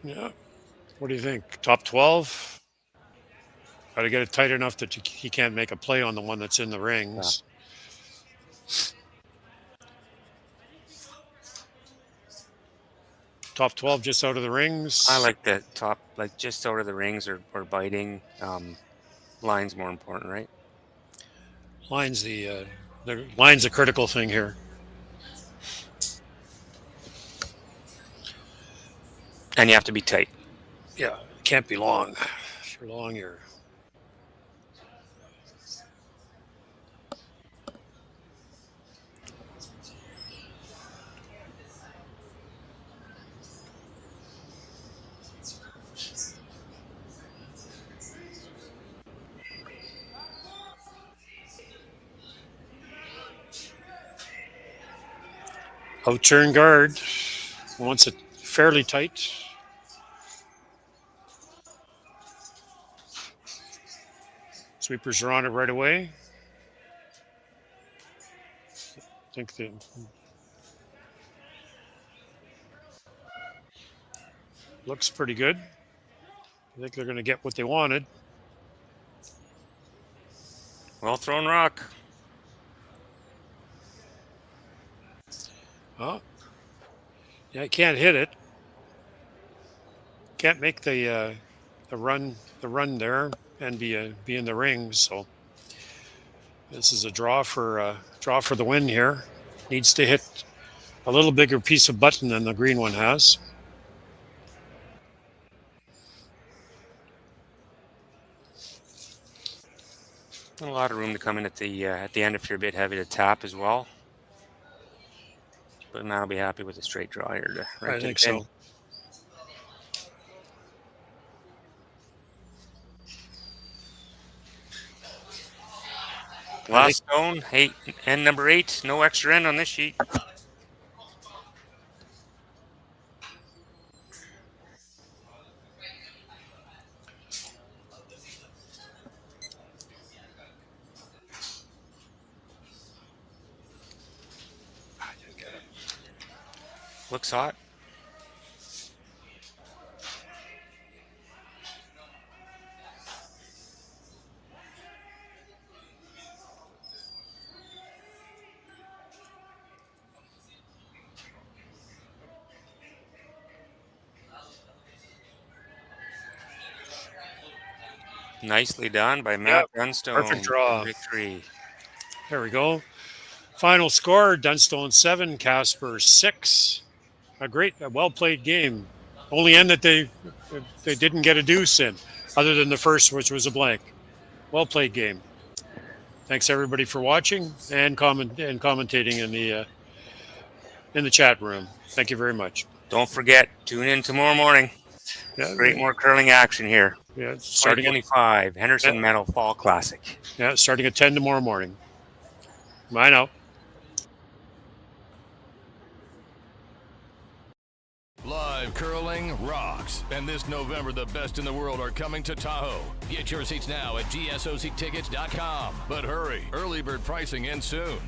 Yeah. What do you think? Top 12? Got to get it tight enough that he can't make a play on the one that's in the rings. Top 12 just out of the rings. I like the top, like just out of the rings or biting. Line's more important, right? Line's the line's a critical thing here. And you have to be tight. Yeah, it can't be long. for long here. Out-turn guard wants it fairly tight. Sweepers are on it right away. I think the looks pretty good. I think they're going to get what they wanted. Well thrown rock. Oh, yeah, I can't hit it. Can't make the run there and be in the ring. So this is a draw for the win here. Needs to hit a little bigger piece of button than the green one has. A lot of room to come in at the end if you're a bit heavy to tap as well. But now I'll be happy with a straight draw here. I think so. Last stone, 8 and number 8. No extra end on this sheet. Looks hot. Nicely done by Matt Dunstone. Perfect draw. Victory. There we go. Final score, Dunstone 7, Casper 6. A well-played game. Only end that they didn't get a deuce in, other than the first, which was a blank. Well-played game. Thanks everybody for watching and commentating in the chat room. Thank you very much. Don't forget, tune in tomorrow morning. Yeah, Great more curling action here. Yeah, starting 2025 Henderson Medal Fall Classic. Yeah, starting at 10 tomorrow morning. Bye now. Live curling rocks. And this November, the best in the world are coming to Tahoe. Get your seats now at GSOCtickets.com. But hurry, early bird pricing ends soon.